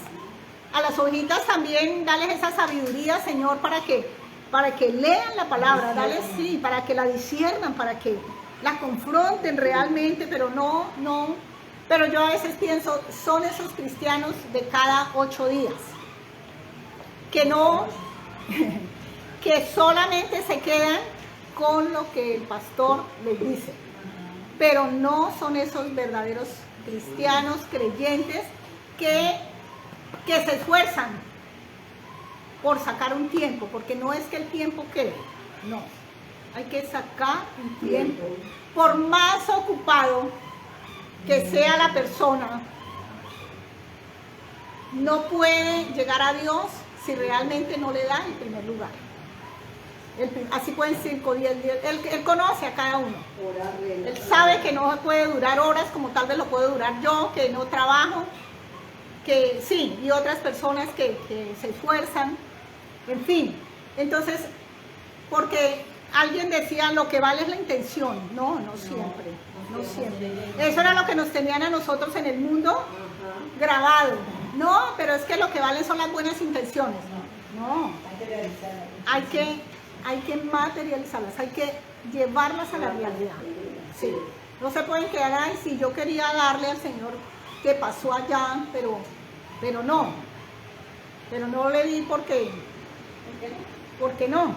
A las ovejitas también dales esa sabiduría, Señor, para que lean la palabra, dales, sí, para que la disciernan, para que la confronten realmente, pero pero yo a veces pienso, son esos cristianos de cada 8 días, que solamente se quedan con lo que el pastor les dice, pero no son esos verdaderos cristianos creyentes que se esfuerzan por sacar un tiempo, porque no es que el tiempo quede, no, hay que sacar un tiempo, por más ocupado que sea la persona, no puede llegar a Dios si realmente no le da el primer lugar. Así pueden 5, 10 días. Él conoce a cada uno. Orar, Él sabe que no puede durar horas como tal vez lo puedo durar yo, que no trabajo, que sí, y otras personas que se esfuerzan, en fin. Entonces, porque alguien decía lo que vale es la intención. No siempre, no siempre. Eso era lo que nos tenían a nosotros en el mundo Ajá. grabado. No, pero es que lo que vale son las buenas intenciones. No, Hay que realizarla. hay que materializarlas, hay que llevarlas a la realidad. Sí. No se pueden quedar ahí, si yo quería darle al Señor que pasó allá, pero no. Pero no le di porque no.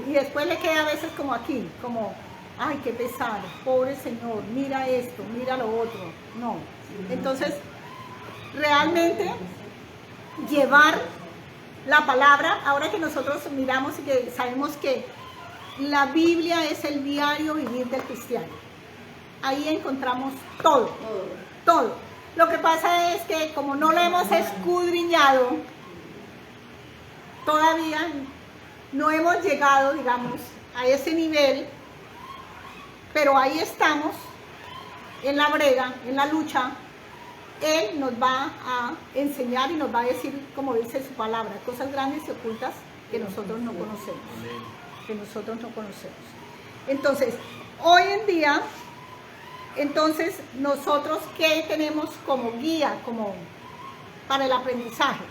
Y después le queda a veces como aquí, como, ay, qué pesar, pobre Señor, mira esto, mira lo otro. No. Entonces, realmente, llevar la palabra, ahora que nosotros miramos y que sabemos que la Biblia es el diario vivir del cristiano. Ahí encontramos todo, todo. Lo que pasa es que como no lo hemos escudriñado, todavía no hemos llegado, digamos, a ese nivel, pero ahí estamos, en la brega, en la lucha. Él nos va a enseñar y nos va a decir, como dice su palabra, cosas grandes y ocultas que nosotros no conocemos. Que nosotros no conocemos. Entonces, hoy en día, entonces, nosotros, ¿qué tenemos como guía, como para el aprendizaje?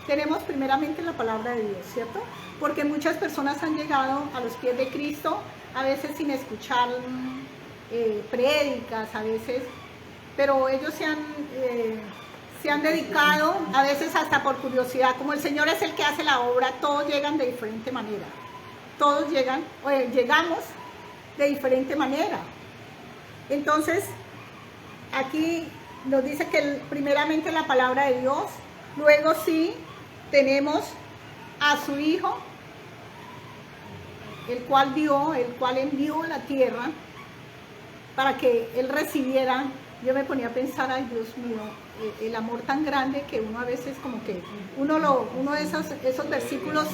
Tenemos primeramente la palabra de Dios, ¿cierto? Porque muchas personas han llegado a los pies de Cristo, a veces sin escuchar prédicas, a veces, pero ellos se han dedicado, a veces hasta por curiosidad, como el Señor es el que hace la obra, todos llegan de diferente manera. Todos llegamos de diferente manera. Entonces, aquí nos dice que primeramente la palabra de Dios, luego sí tenemos a su Hijo, el cual envió a la tierra para que Él recibiera. Yo me ponía a pensar, ay Dios mío, el amor tan grande que uno a veces como que, uno de esos versículos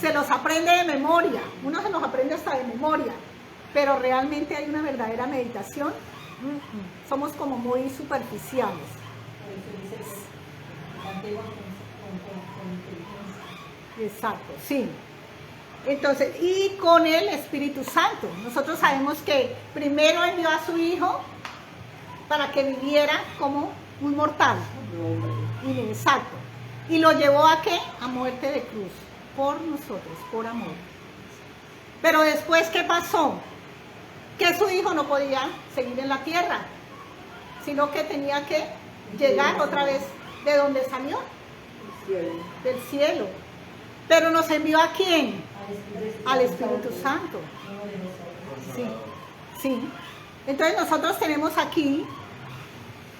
se los aprende de memoria, uno se los aprende hasta de memoria, pero realmente hay una verdadera meditación. Somos como muy superficiales. Por eso dice que cantemos con inteligencia. Exacto, sí. Entonces, y con el Espíritu Santo. Nosotros sabemos que primero envió a su Hijo para que viviera como un mortal. Exacto. Y lo llevó a ¿qué? A muerte de cruz. Por nosotros, por amor. Pero después, ¿qué pasó? Que su Hijo no podía seguir en la tierra, sino que tenía que llegar otra vez de donde salió, del cielo. Pero nos envió ¿a quién? Al Espíritu Santo. Sí, sí. Entonces nosotros tenemos aquí,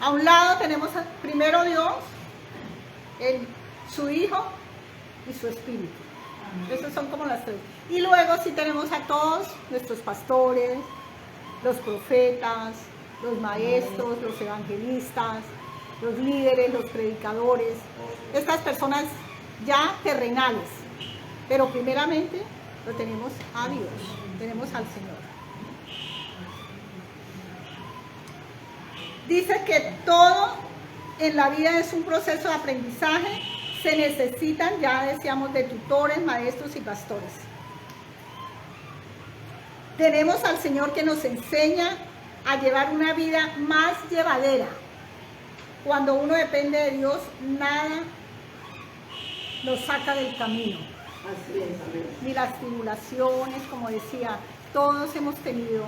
a un lado tenemos primero Dios, su Hijo y su Espíritu. Esos son como las tres. Y luego sí tenemos a todos nuestros pastores, los profetas, los maestros, los evangelistas, los líderes, los predicadores, estas personas ya terrenales. Pero primeramente lo tenemos a Dios, tenemos al Señor. Dice que todo en la vida es un proceso de aprendizaje. Se necesitan, ya decíamos, de tutores, maestros y pastores. Tenemos al Señor que nos enseña a llevar una vida más llevadera. Cuando uno depende de Dios, nada nos saca del camino. Así es, amén. Ni las tribulaciones, como decía, todos hemos tenido,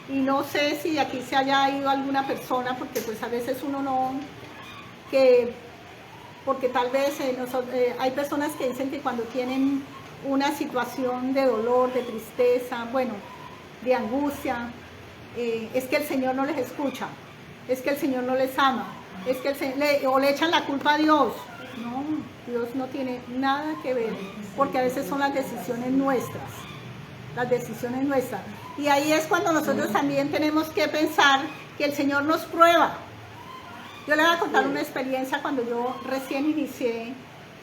y no sé si aquí se haya ido alguna persona, porque pues a veces uno no, porque tal vez hay personas que dicen que cuando tienen una situación de dolor, de tristeza, bueno, de angustia, es que el Señor no les escucha, es que el Señor no les ama, es que o le echan la culpa a Dios. No, Dios no tiene nada que ver, porque a veces son las decisiones nuestras. Y ahí es cuando nosotros también tenemos que pensar que el Señor nos prueba. Yo le voy a contar una experiencia cuando yo recién inicié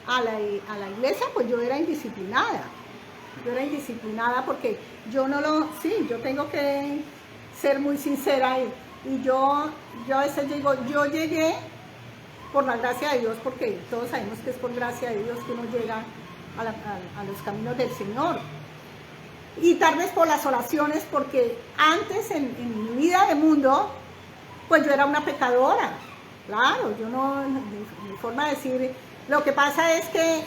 a la iglesia, pues yo era indisciplinada. Yo era indisciplinada porque yo yo tengo que ser muy sincera y yo a veces digo, yo llegué por la gracia de Dios, porque todos sabemos que es por gracia de Dios que uno llega a los caminos del Señor. Y tal vez por las oraciones, porque antes en mi vida de mundo, pues yo era una pecadora. Claro, yo no, mi forma de decir, lo que pasa es que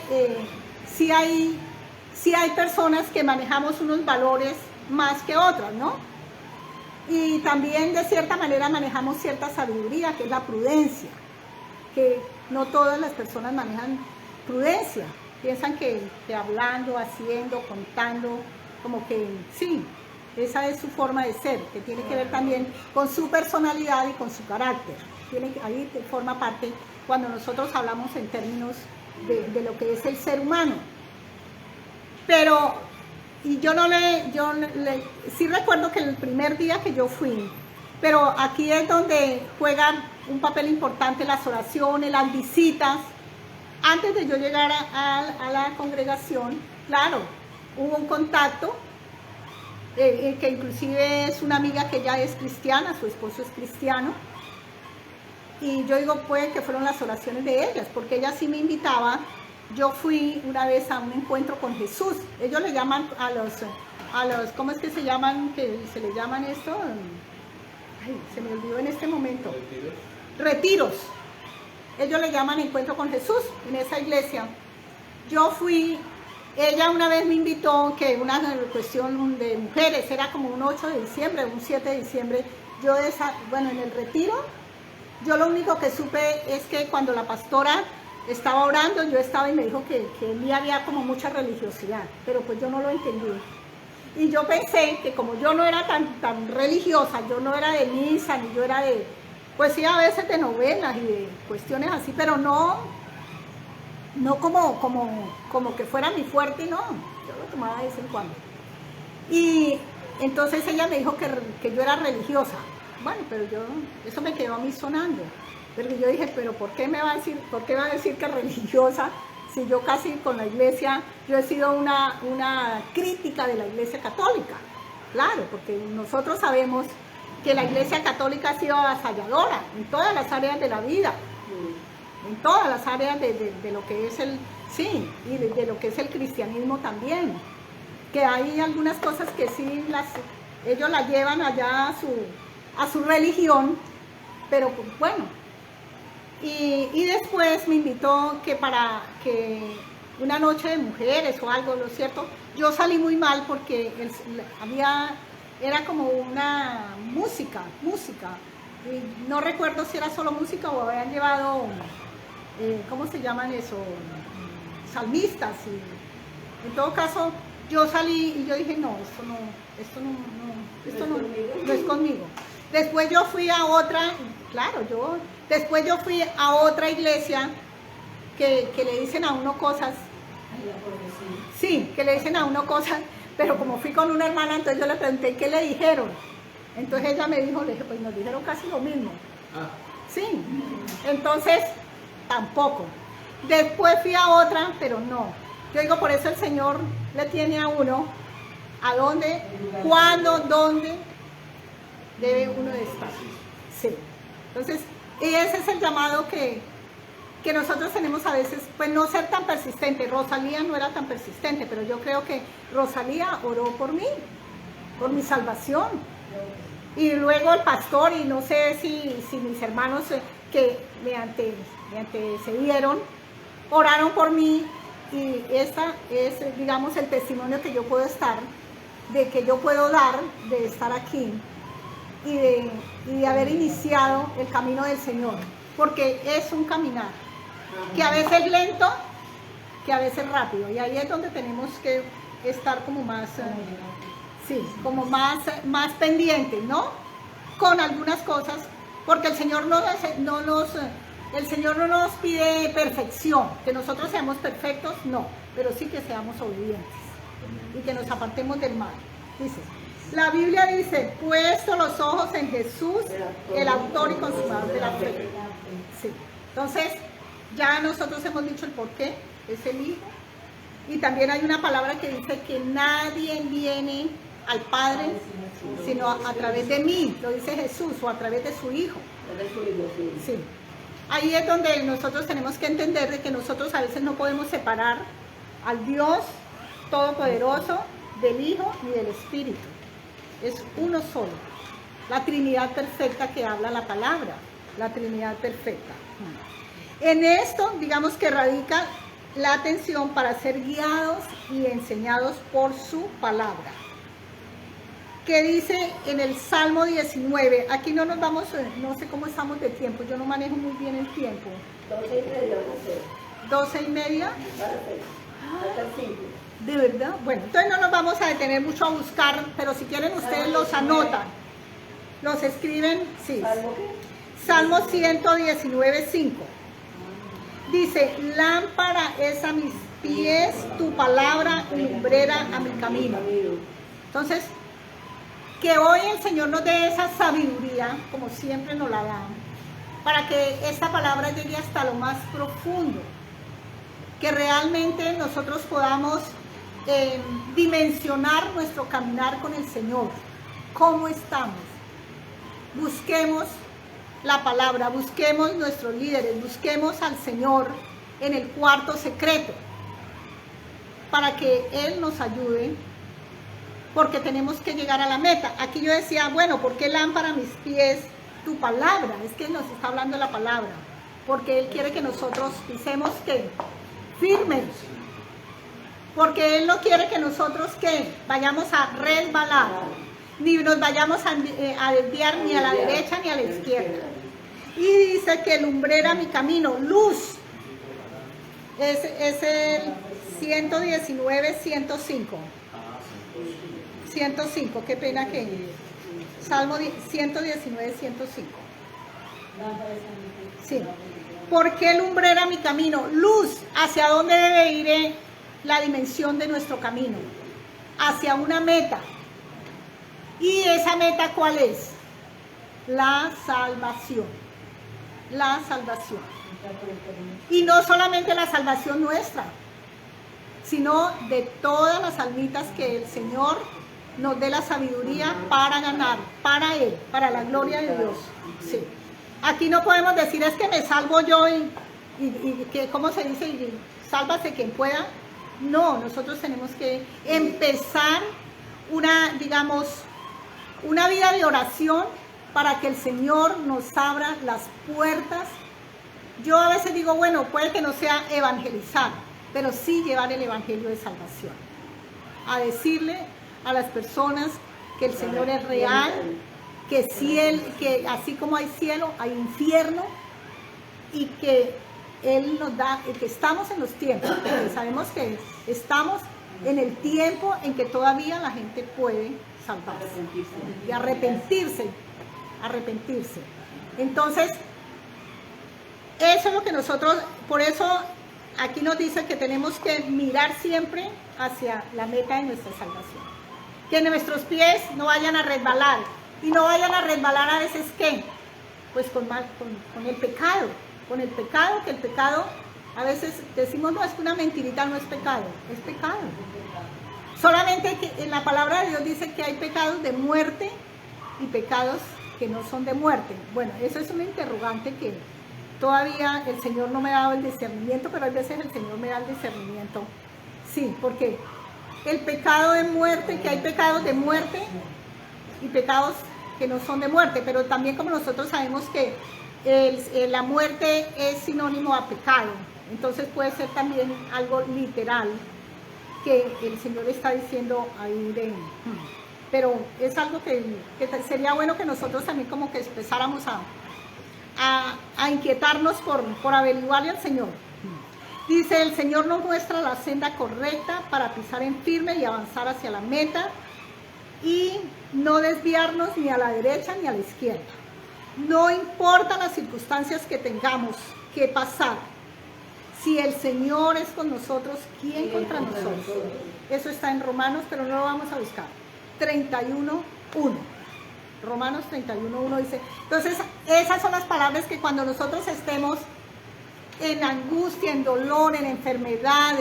sí hay personas que manejamos unos valores más que otras, ¿no? Y también de cierta manera manejamos cierta sabiduría, que es la prudencia, que no todas las personas manejan prudencia, piensan que hablando, haciendo, contando, como que sí, esa es su forma de ser, que tiene que ver también con su personalidad y con su carácter. Ahí forma parte cuando nosotros hablamos en términos de lo que es el ser humano. Pero, y sí recuerdo que el primer día que yo fui, pero aquí es donde juegan un papel importante las oraciones, las visitas. Antes de yo llegar a la congregación, claro, hubo un contacto, que inclusive es una amiga que ya es cristiana, su esposo es cristiano, y yo digo, puede que fueron las oraciones de ellas, porque ella sí me invitaba. Yo fui una vez a un encuentro con Jesús. Ellos le llaman a los ¿cómo es que se llaman? Que se le llaman esto. Ay, se me olvidó en este momento. Retiros. Ellos le llaman encuentro con Jesús en esa iglesia. Yo fui, ella una vez me invitó, que una cuestión de mujeres, era como un 8 de diciembre, un 7 de diciembre. En el retiro, yo lo único que supe es que cuando la pastora estaba orando, yo estaba y me dijo que en mí había como mucha religiosidad, pero pues yo no lo entendí. Y yo pensé que como yo no era tan religiosa, yo no era de misa, ni yo era de, pues sí, a veces de novenas y de cuestiones así, pero no como que fuera mi fuerte, no, yo lo tomaba de vez en cuando. Y entonces ella me dijo que yo era religiosa. Bueno, pero eso me quedó a mí sonando. Pero yo dije, pero ¿por qué va a decir que religiosa? Si yo casi con la iglesia, yo he sido una crítica de la iglesia católica. Claro, porque nosotros sabemos que la iglesia católica ha sido avasalladora en todas las áreas de la vida, en todas las áreas de lo que es y de lo que es el cristianismo también. Que hay algunas cosas que sí ellos las llevan allá a su religión, pero pues, bueno. Y después me invitó para que una noche de mujeres o algo, ¿no es cierto? Yo salí muy mal porque era como una música, y no recuerdo si era solo música o habían llevado, ¿cómo se llaman eso? Salmistas, y en todo caso yo salí y yo dije, no, esto no es conmigo. Después yo fui a otra, después yo fui a otra iglesia que le dicen a uno cosas. Sí, que le dicen a uno cosas, pero como fui con una hermana, entonces yo le pregunté qué le dijeron. Entonces ella me dijo, le dije, pues nos dijeron casi lo mismo. Sí, entonces tampoco. Después fui a otra, pero no. Yo digo, por eso el Señor le tiene a uno a dónde, cuándo, dónde debe uno de estar. Sí. Entonces, ese es el llamado que nosotros tenemos a veces, pues no ser tan persistente. Rosalía no era tan persistente, pero yo creo que Rosalía oró por mí, por mi salvación. Y luego el pastor, y no sé si mis hermanos que me antecedieron, oraron por mí, y esa es, digamos, el testimonio que yo puedo dar, de estar aquí. Y de haber iniciado el camino del Señor, porque es un caminar que a veces es lento, que a veces es rápido, y ahí es donde tenemos que estar como más, más pendientes, ¿no? Con algunas cosas, porque el Señor no nos pide perfección, que nosotros seamos perfectos, no, pero sí que seamos obedientes y que nos apartemos del mal. Dice, la Biblia dice, puesto los ojos en Jesús, el autor y consumador de la fe. Sí. Entonces, ya nosotros hemos dicho el por qué, es el Hijo. Y también hay una palabra que dice que nadie viene al Padre sino a través de mí, lo dice Jesús, o a través de su Hijo. Sí. Ahí es donde nosotros tenemos que entender de que nosotros a veces no podemos separar al Dios Todopoderoso del Hijo y del Espíritu. Es uno solo. La Trinidad perfecta que habla la palabra. La Trinidad perfecta. En esto, digamos que radica la atención para ser guiados y enseñados por su palabra. Que dice en el Salmo 19, aquí no nos vamos, no sé cómo estamos de tiempo, yo no manejo muy bien el tiempo. 12:30. ¿De verdad? Bueno, entonces no nos vamos a detener mucho a buscar, pero si quieren ustedes los anotan, los escriben, sí. Salmo 119:5. Dice, lámpara es a mis pies tu palabra y lumbrera a mi camino. Entonces, que hoy el Señor nos dé esa sabiduría, como siempre nos la da, para que esta palabra llegue hasta lo más profundo, que realmente nosotros podamos dimensionar nuestro caminar con el Señor. ¿Cómo estamos? Busquemos la palabra, busquemos nuestros líderes, busquemos al Señor en el cuarto secreto, para que Él nos ayude, porque tenemos que llegar a la meta. Aquí yo decía, bueno, ¿por qué lámpara a mis pies tu palabra? Es que nos está hablando de la palabra, porque Él quiere que nosotros pisemos ¿qué? Firmes, porque Él no quiere que nosotros ¿qué? Vayamos a resbalar, ni nos vayamos a desviar ni a la derecha ni a la izquierda. Y dice que lumbrera mi camino, luz, es el 119:105. 105, qué pena que... Salmo 119:105. Sí. ¿Por qué lumbrera mi camino? Luz, ¿hacia dónde debe ir la dimensión de nuestro camino? Hacia una meta. ¿Y esa meta cuál es? La salvación. La salvación. Y no solamente la salvación nuestra, sino de todas las almitas que el Señor nos dé la sabiduría para ganar, para Él, para la gloria de Dios. Sí. Aquí no podemos decir es que me salvo yo y que, ¿cómo se dice? Y sálvase quien pueda. No, nosotros tenemos que empezar una vida de oración para que el Señor nos abra las puertas. Yo a veces digo, bueno, puede que no sea evangelizar, pero sí llevar el evangelio de salvación. A decirle a las personas que el Señor es real, que así como hay cielo, hay infierno, y que Él nos da, que estamos en los tiempos, porque sabemos que estamos en el tiempo en que todavía la gente puede salvarse y arrepentirse. Entonces, eso es lo que nosotros, por eso aquí nos dice que tenemos que mirar siempre hacia la meta de nuestra salvación. Que nuestros pies no vayan a resbalar. Y no vayan a resbalar a veces, ¿qué? Pues con el pecado. Con el pecado, que el pecado, a veces decimos, no, es que una mentirita no es pecado. Es pecado. Solamente que en la palabra de Dios dice que hay pecados de muerte y pecados que no son de muerte. Bueno, eso es una interrogante que todavía el Señor no me ha dado el discernimiento, pero a veces el Señor me da el discernimiento. Sí, porque el pecado de muerte, que hay pecados de muerte y pecados que no son de muerte, pero también como nosotros sabemos que la muerte es sinónimo a pecado, entonces puede ser también algo literal que el Señor está diciendo ahí pero es algo que sería bueno que nosotros también como que empezáramos a inquietarnos por averiguarle al Señor. Dice, el Señor nos muestra la senda correcta para pisar en firme y avanzar hacia la meta y no desviarnos ni a la derecha ni a la izquierda. No importa las circunstancias que tengamos que pasar. Si el Señor es con nosotros, ¿quién contra nosotros? Eso está en Romanos, pero no lo vamos a buscar. 31:1. Romanos 31:1 dice. Entonces, esas son las palabras que cuando nosotros estemos en angustia, en dolor, en enfermedad,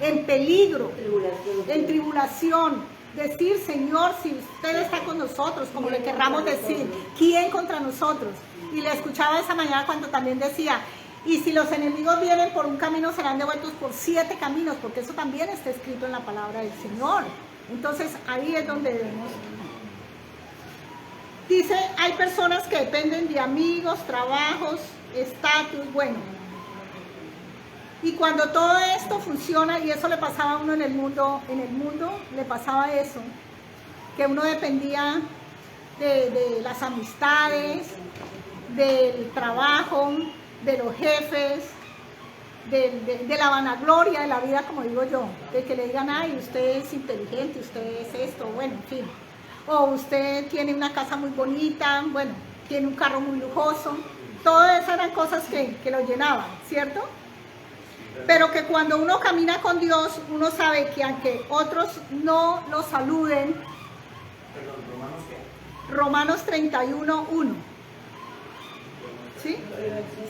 en peligro, en tribulación, decir, Señor, si usted está con nosotros, como le querramos decir, ¿quién contra nosotros? Y le escuchaba esa mañana cuando también decía, y si los enemigos vienen por un camino, serán devueltos por 7 caminos, porque eso también está escrito en la palabra del Señor. Entonces, ahí es donde debemos. Dice, hay personas que dependen de amigos, trabajos, estatus, bueno. Y cuando todo esto funciona, y eso le pasaba a uno en el mundo le pasaba eso, que uno dependía de las amistades, del trabajo, de los jefes, de la vanagloria de la vida, como digo yo, de que le digan, ay, usted es inteligente, usted es esto, bueno, en fin. O usted tiene una casa muy bonita, bueno, tiene un carro muy lujoso. Todas esas eran cosas que lo llenaban, ¿cierto? Pero que cuando uno camina con Dios, uno sabe que aunque otros no lo saluden, Romanos 31:1. ¿Sí?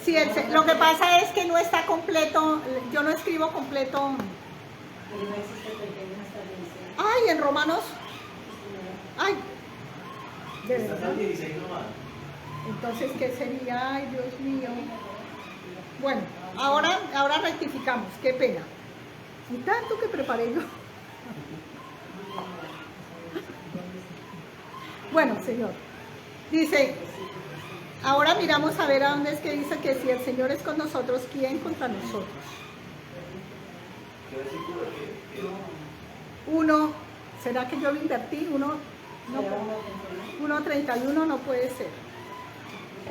Sí, lo que pasa es que no está completo, yo no escribo completo. Ay, en Romanos. Ay, de verdad. Entonces, ¿qué sería? Ay, Dios mío. Bueno, ahora rectificamos, qué pena. Y tanto que preparé yo. Bueno, Señor. Dice, ahora miramos a ver a dónde es que dice que si el Señor es con nosotros, ¿quién contra nosotros? 1, ¿será que yo lo invertí? 1:31 no puede ser.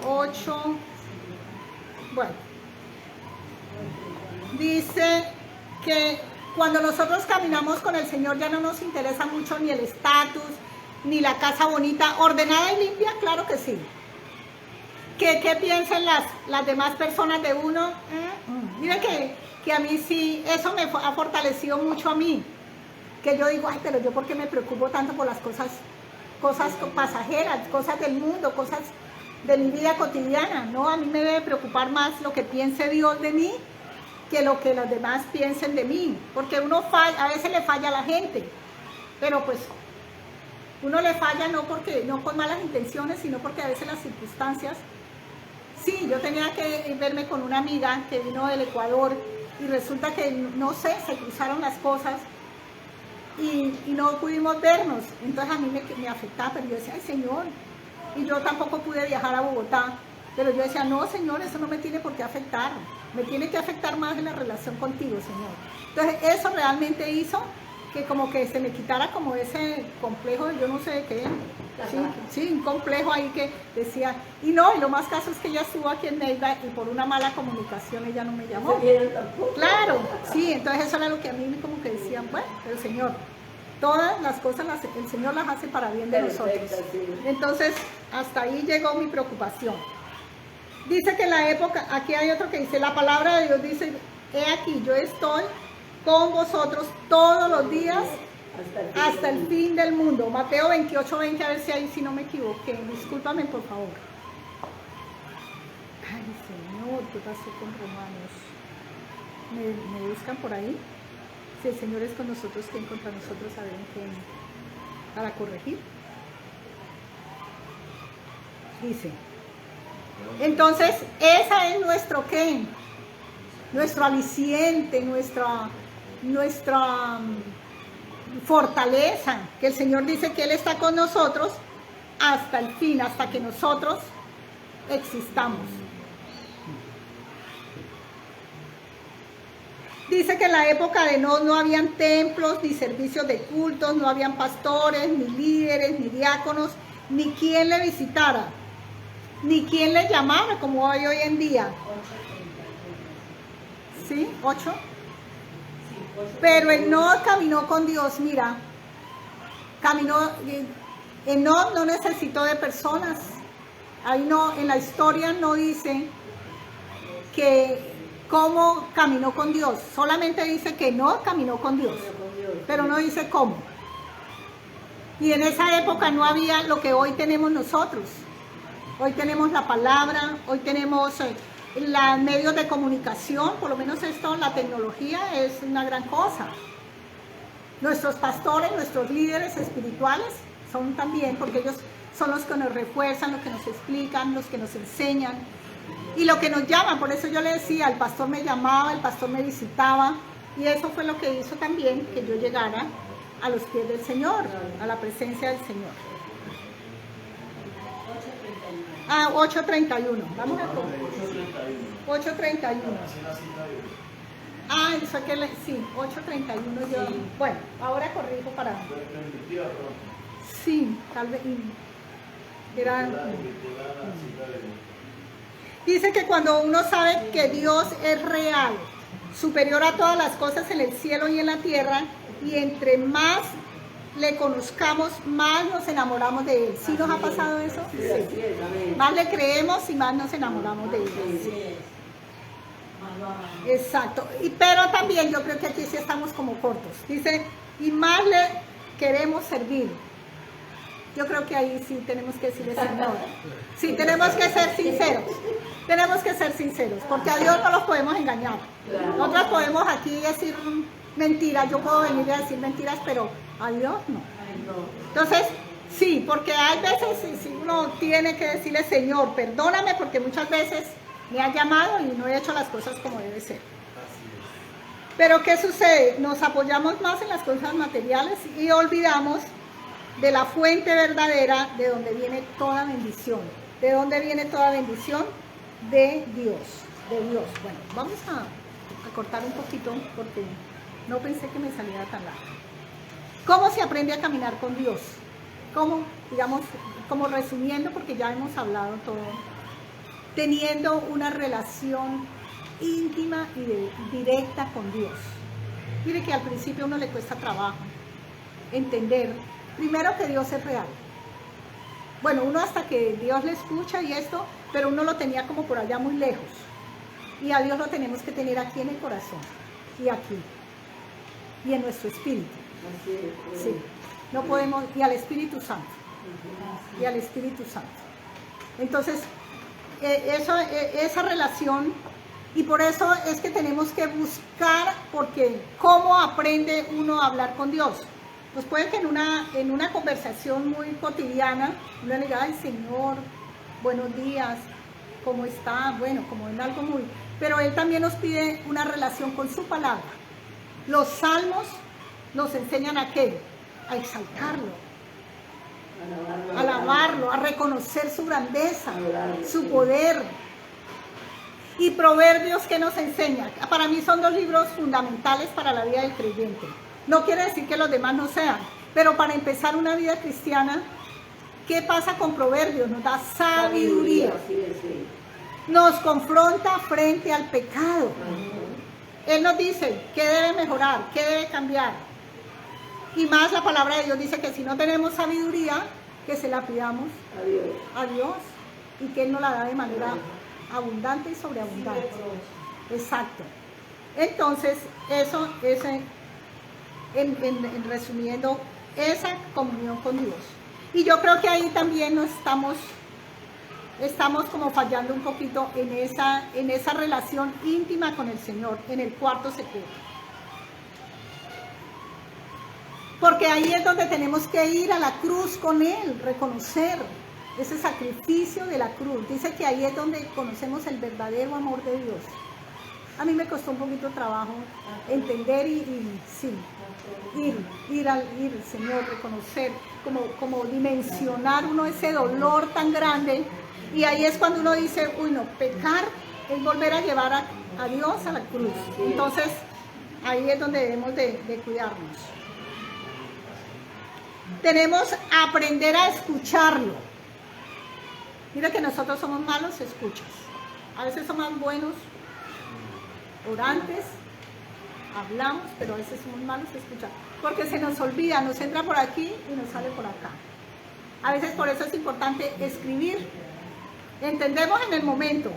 8, bueno. Dice que cuando nosotros caminamos con el Señor ya no nos interesa mucho ni el estatus, ni la casa bonita, ordenada y limpia, claro que sí. ¿Qué piensan las demás personas de uno? Mira que a mí sí, eso me ha fortalecido mucho a mí. Que yo digo, ay, pero yo ¿por qué me preocupo tanto por las cosas pasajeras, cosas del mundo, cosas de mi vida cotidiana? No, a mí me debe preocupar más lo que piense Dios de mí que lo que los demás piensen de mí. Porque uno falla, a veces le falla a la gente, pero pues uno le falla no con malas intenciones, sino porque a veces las circunstancias. Sí, yo tenía que verme con una amiga que vino del Ecuador y resulta que, no sé, se cruzaron las cosas y no pudimos vernos. Entonces a mí me afectaba, pero yo decía, ay, Señor, y yo tampoco pude viajar a Bogotá, pero yo decía, no, Señor, eso no me tiene por qué afectar, me tiene que afectar más en la relación contigo, Señor. Entonces eso realmente hizo que como que se me quitara como ese complejo, yo no sé de qué, sí, un complejo ahí que decía, y lo más caso es que ella estuvo aquí en Neiva y por una mala comunicación ella no me llamó. Claro, sí, entonces eso era lo que a mí como que decían, bueno, pero Señor, todas las cosas el Señor las hace para bien de nosotros. Entonces, hasta ahí llegó mi preocupación. Dice que en la época, aquí hay otro que dice, la palabra de Dios dice, he aquí, yo estoy con vosotros todos los días hasta el fin del mundo. Mateo 28:20, a ver si ahí sí no me equivoqué. Discúlpame, por favor. Ay, Señor, ¿qué pasó con Romanos? ¿Me buscan por ahí? Si el Señor es con nosotros, ¿quién contra nosotros? A ver, ¿quién? Para corregir. Dice. Entonces, esa es nuestro ¿qué? Nuestro aliciente, nuestra fortaleza, que el Señor dice que Él está con nosotros hasta el fin, hasta que nosotros existamos. Dice que en la época de no habían templos, ni servicios de cultos, no habían pastores, ni líderes, ni diáconos, ni quien le visitara, ni quien le llamara, como hay hoy en día. ¿Sí? 8. Pero Enoc caminó con Dios, mira, Enoc no necesitó de personas. Ahí no, en la historia no dice que cómo caminó con Dios, solamente dice que Enoc caminó con Dios, pero no dice cómo. Y en esa época no había lo que hoy tenemos nosotros. Hoy tenemos la palabra, hoy tenemos los medios de comunicación, por lo menos esto, la tecnología es una gran cosa. Nuestros pastores, nuestros líderes espirituales son también, porque ellos son los que nos refuerzan, los que nos explican, los que nos enseñan y lo que nos llaman. Por eso yo le decía, el pastor me llamaba, el pastor me visitaba, y eso fue lo que hizo también que yo llegara a los pies del Señor, a la presencia del Señor. 8:31. Vamos a 8:31. Eso que sí, 8:31 yo. Sí. Bueno, ahora corrijo para. Sí, tal vez. Dice que cuando uno sabe que Dios es real, superior a todas las cosas en el cielo y en la tierra, y entre más le conozcamos, más nos enamoramos de Él. ¿Sí nos ha pasado eso? Sí, así es, amén. Más le creemos y más nos enamoramos de Él. Así es. Más lo amamos. Exacto. Pero también yo creo que aquí sí estamos como cortos. Dice, y más le queremos servir. Yo creo que ahí sí tenemos que decirle, Señor. Sí, tenemos que ser sinceros. Tenemos que ser sinceros, porque a Dios no los podemos engañar. Nosotros podemos aquí decir mentiras, yo puedo venir a decir mentiras, pero a Dios no. Ay, no. Entonces, sí, porque hay veces si uno tiene que decirle, Señor, perdóname, porque muchas veces me ha llamado y no he hecho las cosas como debe ser. Pero ¿qué sucede? Nos apoyamos más en las cosas materiales y olvidamos de la fuente verdadera de donde viene toda bendición. ¿De dónde viene toda bendición? De Dios, de Dios. Bueno, vamos a cortar un poquito porque no pensé que me saliera tan largo. ¿Cómo se aprende a caminar con Dios? ¿Cómo? Digamos, como resumiendo, porque ya hemos hablado todo. Teniendo una relación íntima y directa con Dios. Mire que al principio a uno le cuesta trabajo entender, primero, que Dios es real. Bueno, uno hasta que Dios le escucha y esto, pero uno lo tenía como por allá muy lejos. Y a Dios lo tenemos que tener aquí en el corazón, y aquí, y en nuestro espíritu. Así es. Sí, no podemos, y al Espíritu Santo, y al Espíritu Santo. Entonces, esa relación, y por eso es que tenemos que buscar, porque ¿cómo aprende uno a hablar con Dios? Pues puede que en una conversación muy cotidiana, uno le diga, ay Señor, buenos días, ¿cómo está? Bueno, como en algo muy... Pero Él también nos pide una relación con su palabra. Los salmos nos enseñan a qué? A exaltarlo, a alabarlo, a reconocer su grandeza, su poder. Y Proverbios, ¿qué nos enseña? Para mí son dos libros fundamentales para la vida del creyente. No quiere decir que los demás no sean, pero para empezar una vida cristiana, ¿qué pasa con Proverbios? Nos da sabiduría. Nos confronta frente al pecado. Él nos dice qué debe mejorar, qué debe cambiar. Y más la palabra de Dios dice que si no tenemos sabiduría, que se la pidamos a Dios y que Él nos la da de manera abundante y sobreabundante. Exacto. Entonces, eso es, en resumiendo, esa comunión con Dios. Y yo creo que ahí también nos estamos como fallando un poquito en esa relación íntima con el Señor, en el cuarto secreto. Porque ahí es donde tenemos que ir a la cruz con Él, reconocer ese sacrificio de la cruz. Dice que ahí es donde conocemos el verdadero amor de Dios. A mí me costó un poquito trabajo entender y sí, ir, Señor, reconocer, como dimensionar uno ese dolor tan grande. Y ahí es cuando uno dice, uy, no, pecar es volver a llevar a Dios a la cruz. Entonces, ahí es donde debemos de cuidarnos. Tenemos que aprender a escucharlo. Mira que nosotros somos malos escuchas. A veces somos buenos orantes, hablamos, pero a veces somos malos escuchar. Porque se nos olvida, nos entra por aquí y nos sale por acá. A veces por eso es importante escribir. Entendemos en el momento.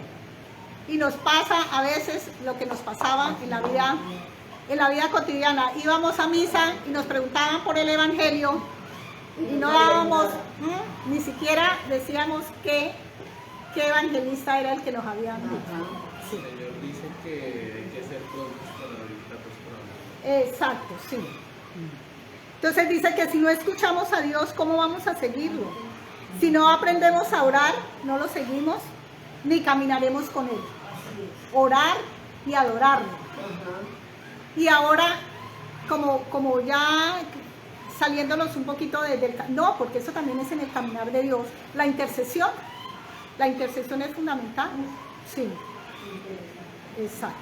Y nos pasa a veces lo que nos pasaba en la vida cotidiana. Íbamos a misa y nos preguntaban por el Evangelio Y no dábamos, ni siquiera decíamos qué evangelista era el que nos había dicho. El Señor dice que hay que ser prontos para oír, tardos para hablar. Exacto, sí. Entonces dice que si no escuchamos a Dios, ¿cómo vamos a seguirlo? Si no aprendemos a orar, no lo seguimos, ni caminaremos con Él. Orar y adorarlo. Y ahora, como ya saliéndonos un poquito no, porque eso también es en el caminar de Dios, la intercesión es fundamental. Sí, exacto.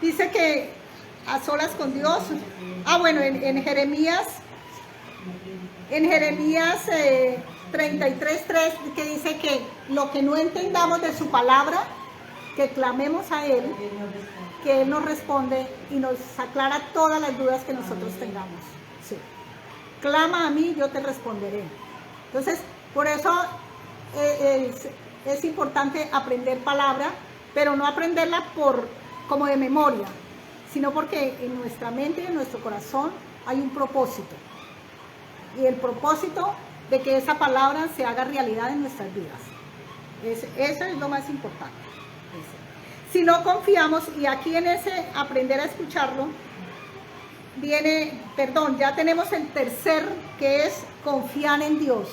Dice que a solas con Dios. Bueno, en Jeremías 33:3, que dice que lo que no entendamos de su palabra, que clamemos a Él, que Él nos responde y nos aclara todas las dudas que nosotros tengamos. Sí. Clama a mí, yo te responderé. Entonces, por eso es importante aprender palabra, pero no aprenderla como de memoria, sino porque en nuestra mente y en nuestro corazón hay un propósito. Y el propósito de que esa palabra se haga realidad en nuestras vidas. Eso es lo más importante. Si no confiamos, y aquí en ese aprender a escucharlo, ya tenemos el tercer, que es confiar en Dios,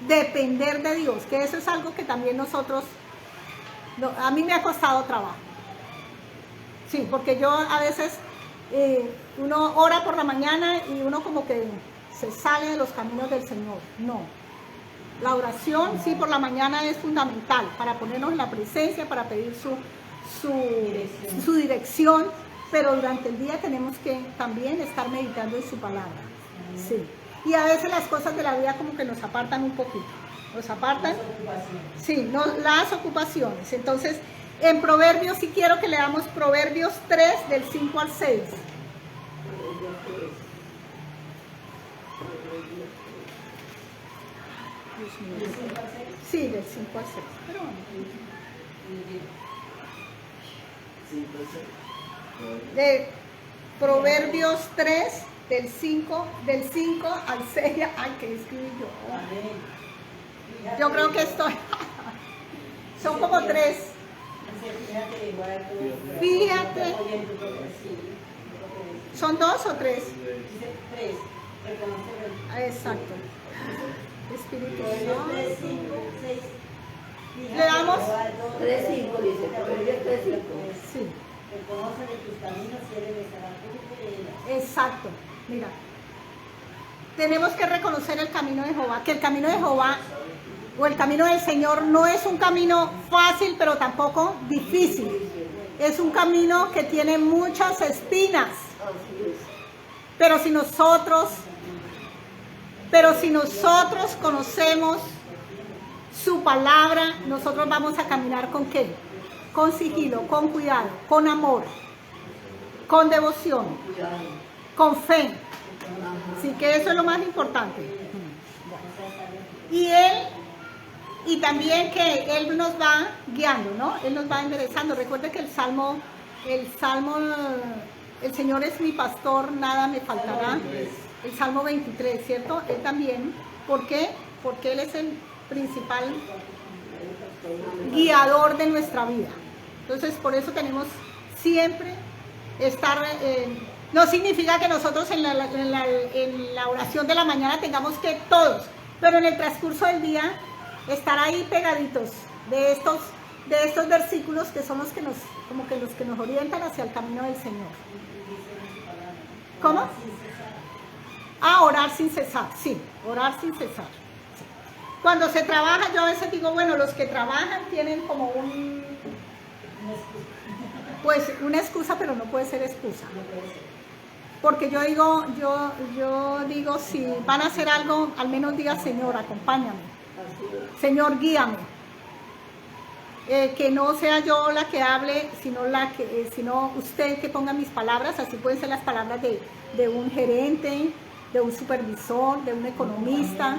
depender de Dios, que eso es algo que también a mí me ha costado trabajo. Sí, porque yo a veces, uno ora por la mañana y uno como que se sale de los caminos del Señor. No. La oración, sí, por la mañana es fundamental para ponernos en la presencia, para pedir su dirección, pero durante el día tenemos que también estar meditando en su palabra. Sí. Y a veces las cosas de la vida como que nos apartan un poquito. Nos apartan. Sí, las ocupaciones. Entonces, en Proverbios, sí quiero que leamos Proverbios 3, del 5 al 6. Sí, del 5 al 6. Pero bueno. De Proverbios 3, del 5 al 6. Ay, ¿qué escribí yo? Yo creo que son como 3. Fíjate. ¿Son 2 o 3? Exacto. Espíritu Santo. Le damos 3:5 dice, Proverbios 3:5. Sí. Reconoce de tus caminos y él besará tu vereda. Exacto. Mira. Tenemos que reconocer el camino de Jehová, que el camino de Jehová o el camino del Señor no es un camino fácil, pero tampoco difícil. Es un camino que tiene muchas espinas. Pero si nosotros conocemos su palabra, nosotros vamos a caminar ¿con qué? Con sigilo, con cuidado, con amor, con devoción, con fe. Así que eso es lo más importante. Y también que Él nos va guiando, ¿no? Él nos va enderezando. Recuerde que el Salmo, el Señor es mi pastor, nada me faltará. El Salmo 23, ¿cierto? Él también. ¿Por qué? Porque Él es el principal guiador de nuestra vida. Entonces, por eso tenemos siempre estar... no significa que nosotros en la oración de la mañana tengamos que todos, pero en el transcurso del día estar ahí pegaditos de estos versículos que son los que nos orientan hacia el camino del Señor. ¿Cómo? Orar sin cesar, sí, orar sin cesar. Cuando se trabaja, yo a veces digo, bueno, los que trabajan tienen como una excusa, pero no puede ser excusa. Porque yo digo, si van a hacer algo, al menos diga, Señor, acompáñame. Señor, guíame. Que no sea yo la que hable, sino usted que ponga mis palabras. Así pueden ser las palabras de un gerente, de un supervisor, de un economista.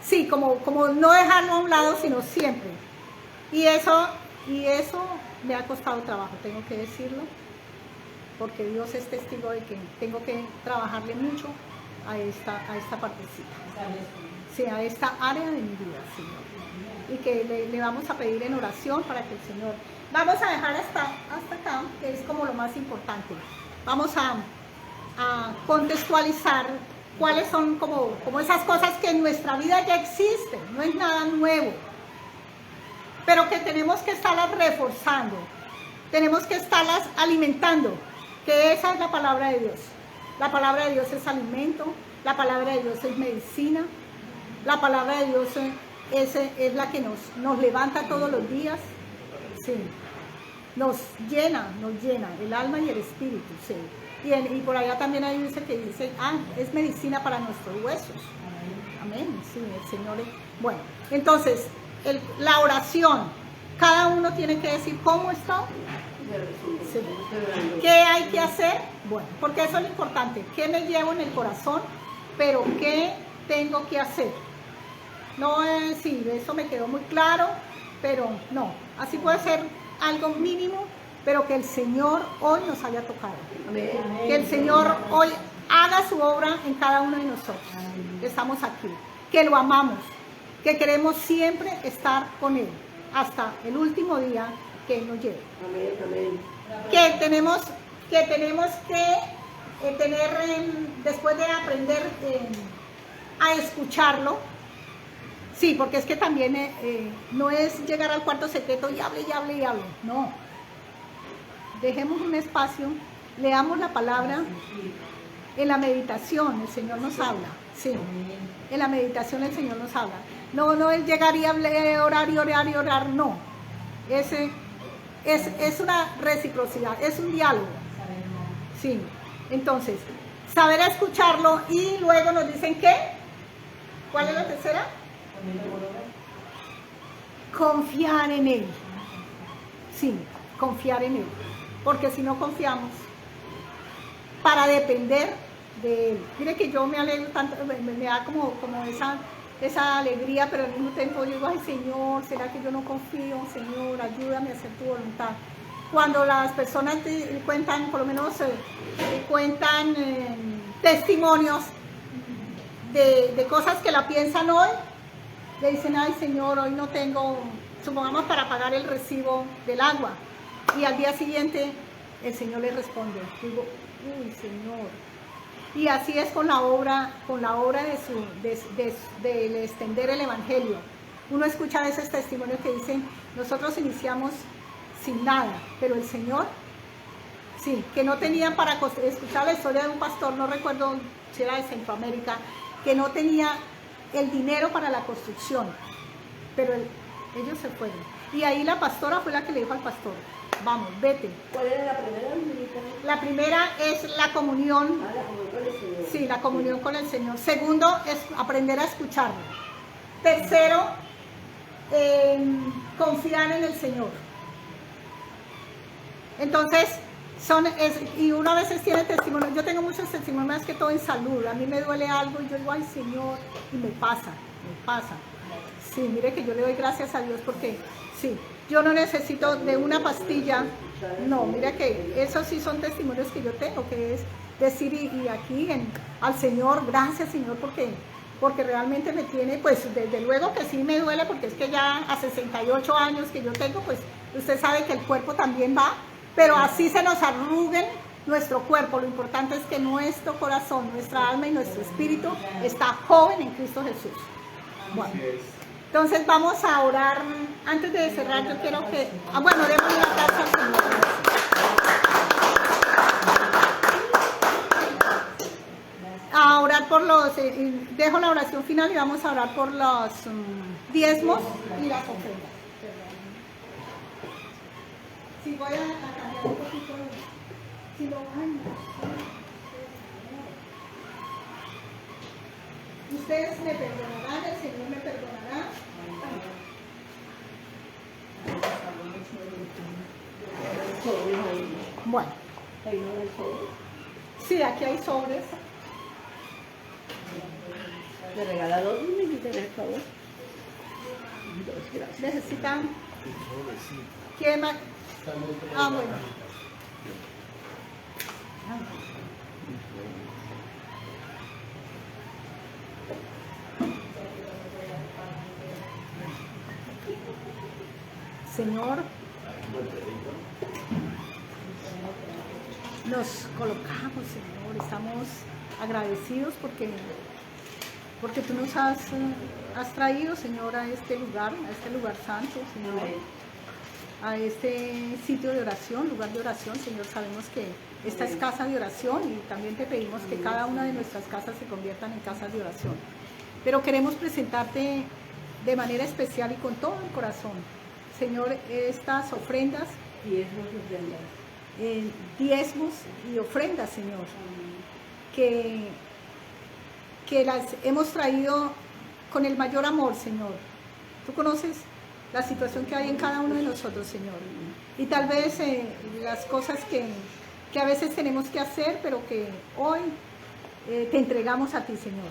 Sí, como no dejarlo a un lado, sino siempre. Y eso me ha costado trabajo, tengo que decirlo, porque Dios es testigo de que tengo que trabajarle mucho a esta partecita. ¿Sabes? Sí, a esta área de mi vida, Señor. Y que le vamos a pedir en oración para que el Señor... Vamos a dejar hasta acá, que es como lo más importante. Vamos a contextualizar cuáles son como esas cosas que en nuestra vida ya existen, no es nada nuevo, pero que tenemos que estarlas reforzando, tenemos que estarlas alimentando, que esa es la palabra de Dios. La palabra de Dios es alimento, la palabra de Dios es medicina, la palabra de Dios es la que nos levanta todos los días, sí. Nos llena el alma y el espíritu, sí. Y por allá también hay dice que dice, es medicina para nuestros huesos. Amén, sí, el Señor. Bueno, entonces, la oración, cada uno tiene que decir cómo está. Sí. ¿Qué hay que hacer? Bueno, porque eso es lo importante. ¿Qué me llevo en el corazón? Pero ¿qué tengo que hacer? No es, sí, eso me quedó muy claro, pero no. Así puede ser algo mínimo, pero que el Señor hoy nos haya tocado. Amén. Que el Señor hoy haga su obra en cada uno de nosotros. Que estamos aquí. Que lo amamos. Que queremos siempre estar con Él. Hasta el último día que Él nos lleve. Amén, amén. Que tenemos que tener, después de aprender a escucharlo, sí, porque es que también no es llegar al cuarto secreto y hable, no. Dejemos un espacio, leamos la palabra, en la meditación el Señor nos habla, sí, en la meditación el Señor nos habla. No es llegar y orar, no. Es una reciprocidad, es un diálogo, sí. Entonces, saber escucharlo y luego nos dicen ¿qué? ¿Cuál es la tercera? Confiar en Él. Sí, confiar en Él. Porque si no confiamos, para depender de Él. Mire que yo me alegro tanto, me da como esa alegría, pero al mismo tiempo yo digo, ay Señor, ¿será que yo no confío? Señor, ayúdame a hacer tu voluntad. Cuando las personas cuentan, por lo menos cuentan testimonios de cosas que la piensan hoy, le dicen, ay Señor, hoy no tengo, supongamos para pagar el recibo del agua, y al día siguiente el Señor le responde. Digo, uy Señor. Y así es con la obra de extender el Evangelio. Uno escucha a veces testimonios que dicen, nosotros iniciamos sin nada, pero el Señor, sí, que no tenían para escuchar la historia de un pastor, no recuerdo si era de Centroamérica, que no tenía el dinero para la construcción, pero ellos se fueron. Y ahí la pastora fue la que le dijo al pastor, vamos, vete. ¿Cuál era la primera, Lulita? La primera es la comunión. La comunión con el Señor. Sí, la comunión con el Señor. Segundo, es aprender a escucharlo. Tercero, confiar en el Señor. Entonces, y uno a veces tiene testimonios. Yo tengo muchos testimonios, más que todo en salud. A mí me duele algo y yo digo, ay Señor, y me pasa. Sí, mire que yo le doy gracias a Dios porque, sí, yo no necesito de una pastilla. No, mira que esos sí son testimonios que yo tengo, que es decir y aquí al Señor, gracias Señor, porque realmente me tiene, pues desde luego que sí me duele, porque es que ya a 68 años que yo tengo, pues usted sabe que el cuerpo también va, pero así se nos arruguen nuestro cuerpo, lo importante es que nuestro corazón, nuestra alma y nuestro espíritu está joven en Cristo Jesús. Bueno, entonces vamos a orar. Antes de cerrar, yo quiero que, bueno, demos una gracia al Señor. A orar por dejo la oración final y vamos a orar por los diezmos y las ofrendas. Si voy a cambiar un poquito, si lo ustedes me perdonarán, el Señor me perdonará. Bueno, sí, aquí hay sobres. ¿Me regala dos minutos, por favor? Dos, gracias. Necesitan. ¿Quién más? Bueno. Señor, nos colocamos, Señor, estamos agradecidos porque tú nos has traído, Señor, a este lugar santo, Señor, a este sitio de oración, lugar de oración, Señor. Sabemos que esta es casa de oración y también te pedimos que cada una de nuestras casas se conviertan en casas de oración. Pero queremos presentarte de manera especial y con todo el corazón, Señor, estas ofrendas, diezmos y ofrendas, Señor, que las hemos traído con el mayor amor, Señor. Tú conoces la situación que hay en cada uno de nosotros, Señor, y tal vez las cosas que a veces tenemos que hacer, pero que hoy te entregamos a ti, Señor,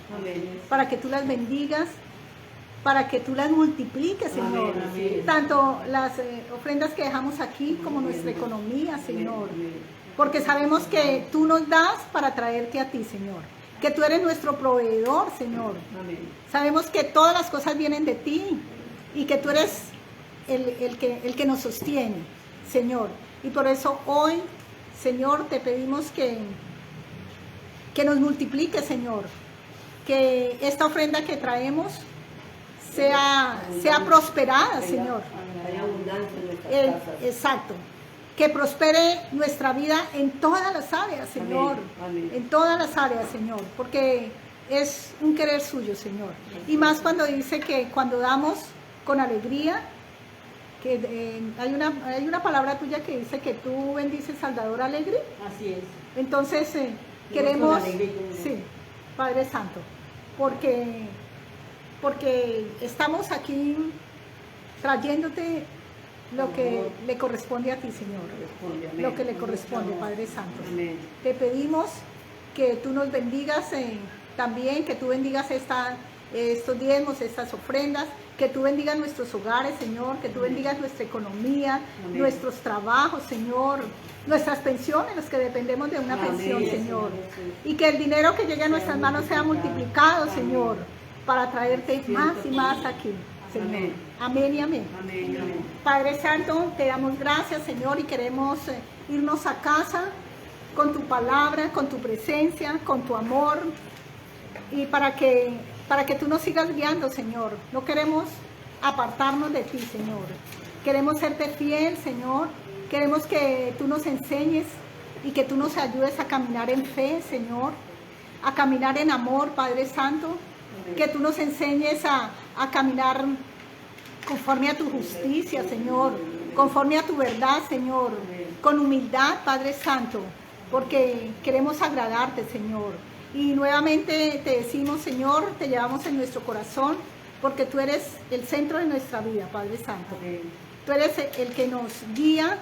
para que tú las bendigas, para que tú las multipliques, Señor. Amén. Tanto las ofrendas que dejamos aquí como nuestra economía, Señor. Porque sabemos que tú nos das para traerte a ti, Señor. Que tú eres nuestro proveedor, Señor. Sabemos que todas las cosas vienen de ti y que tú eres el que nos sostiene, Señor. Y por eso hoy, Señor, te pedimos que nos multiplique, Señor. Que esta ofrenda que traemos sea prosperada, Señor. Haya abundancia en nuestras casas. Exacto. Que prospere nuestra vida en todas las áreas, Señor. Amén. En todas las áreas, Señor. Porque es un querer suyo, Señor. Y más cuando dice que cuando damos con alegría, que hay una palabra tuya que dice que tú bendices al dador alegre. Así es. Entonces, queremos, sí, Padre Santo, porque estamos aquí trayéndote lo que le corresponde a ti, Señor, lo que le corresponde, Padre Santo. Amén. Te pedimos que tú nos bendigas también, que tú bendigas estos diezmos, estas ofrendas, que tú bendigas nuestros hogares, Señor, que tú bendigas nuestra economía, Amén. nuestros trabajos, Señor, nuestras pensiones, los que dependemos de una Amén, pensión, Señor, Señor Jesús. y que el dinero que llegue a nuestras manos sea multiplicado, Señor, para traerte más y más aquí, Señor. Amén. Amén y amén. Amén, amén. Padre Santo, te damos gracias, Señor, y queremos irnos a casa con tu palabra, con tu presencia, con tu amor, y para que tú nos sigas guiando, Señor. No queremos apartarnos de ti, Señor. Queremos serte fiel, Señor. Queremos que tú nos enseñes y que tú nos ayudes a caminar en fe, Señor, a caminar en amor, Padre Santo. Que tú nos enseñes a caminar conforme a tu justicia, Señor, conforme a tu verdad, Señor, con humildad, Padre Santo, porque queremos agradarte, Señor. Y nuevamente te decimos, Señor, te llevamos en nuestro corazón, porque tú eres el centro de nuestra vida, Padre Santo. Tú eres el que nos guía,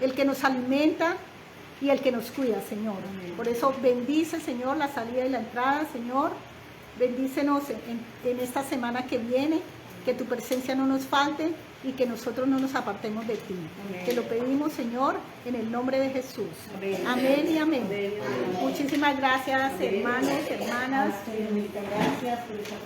el que nos alimenta y el que nos cuida, Señor. Por eso bendice, Señor, la salida y la entrada, Señor. Bendícenos en esta semana que viene, que tu presencia no nos falte y que nosotros no nos apartemos de ti. Amén. Te lo pedimos, Señor, en el nombre de Jesús. Amén. Amén y amén. Amén. Muchísimas gracias, hermanos, hermanas. Gracias por esa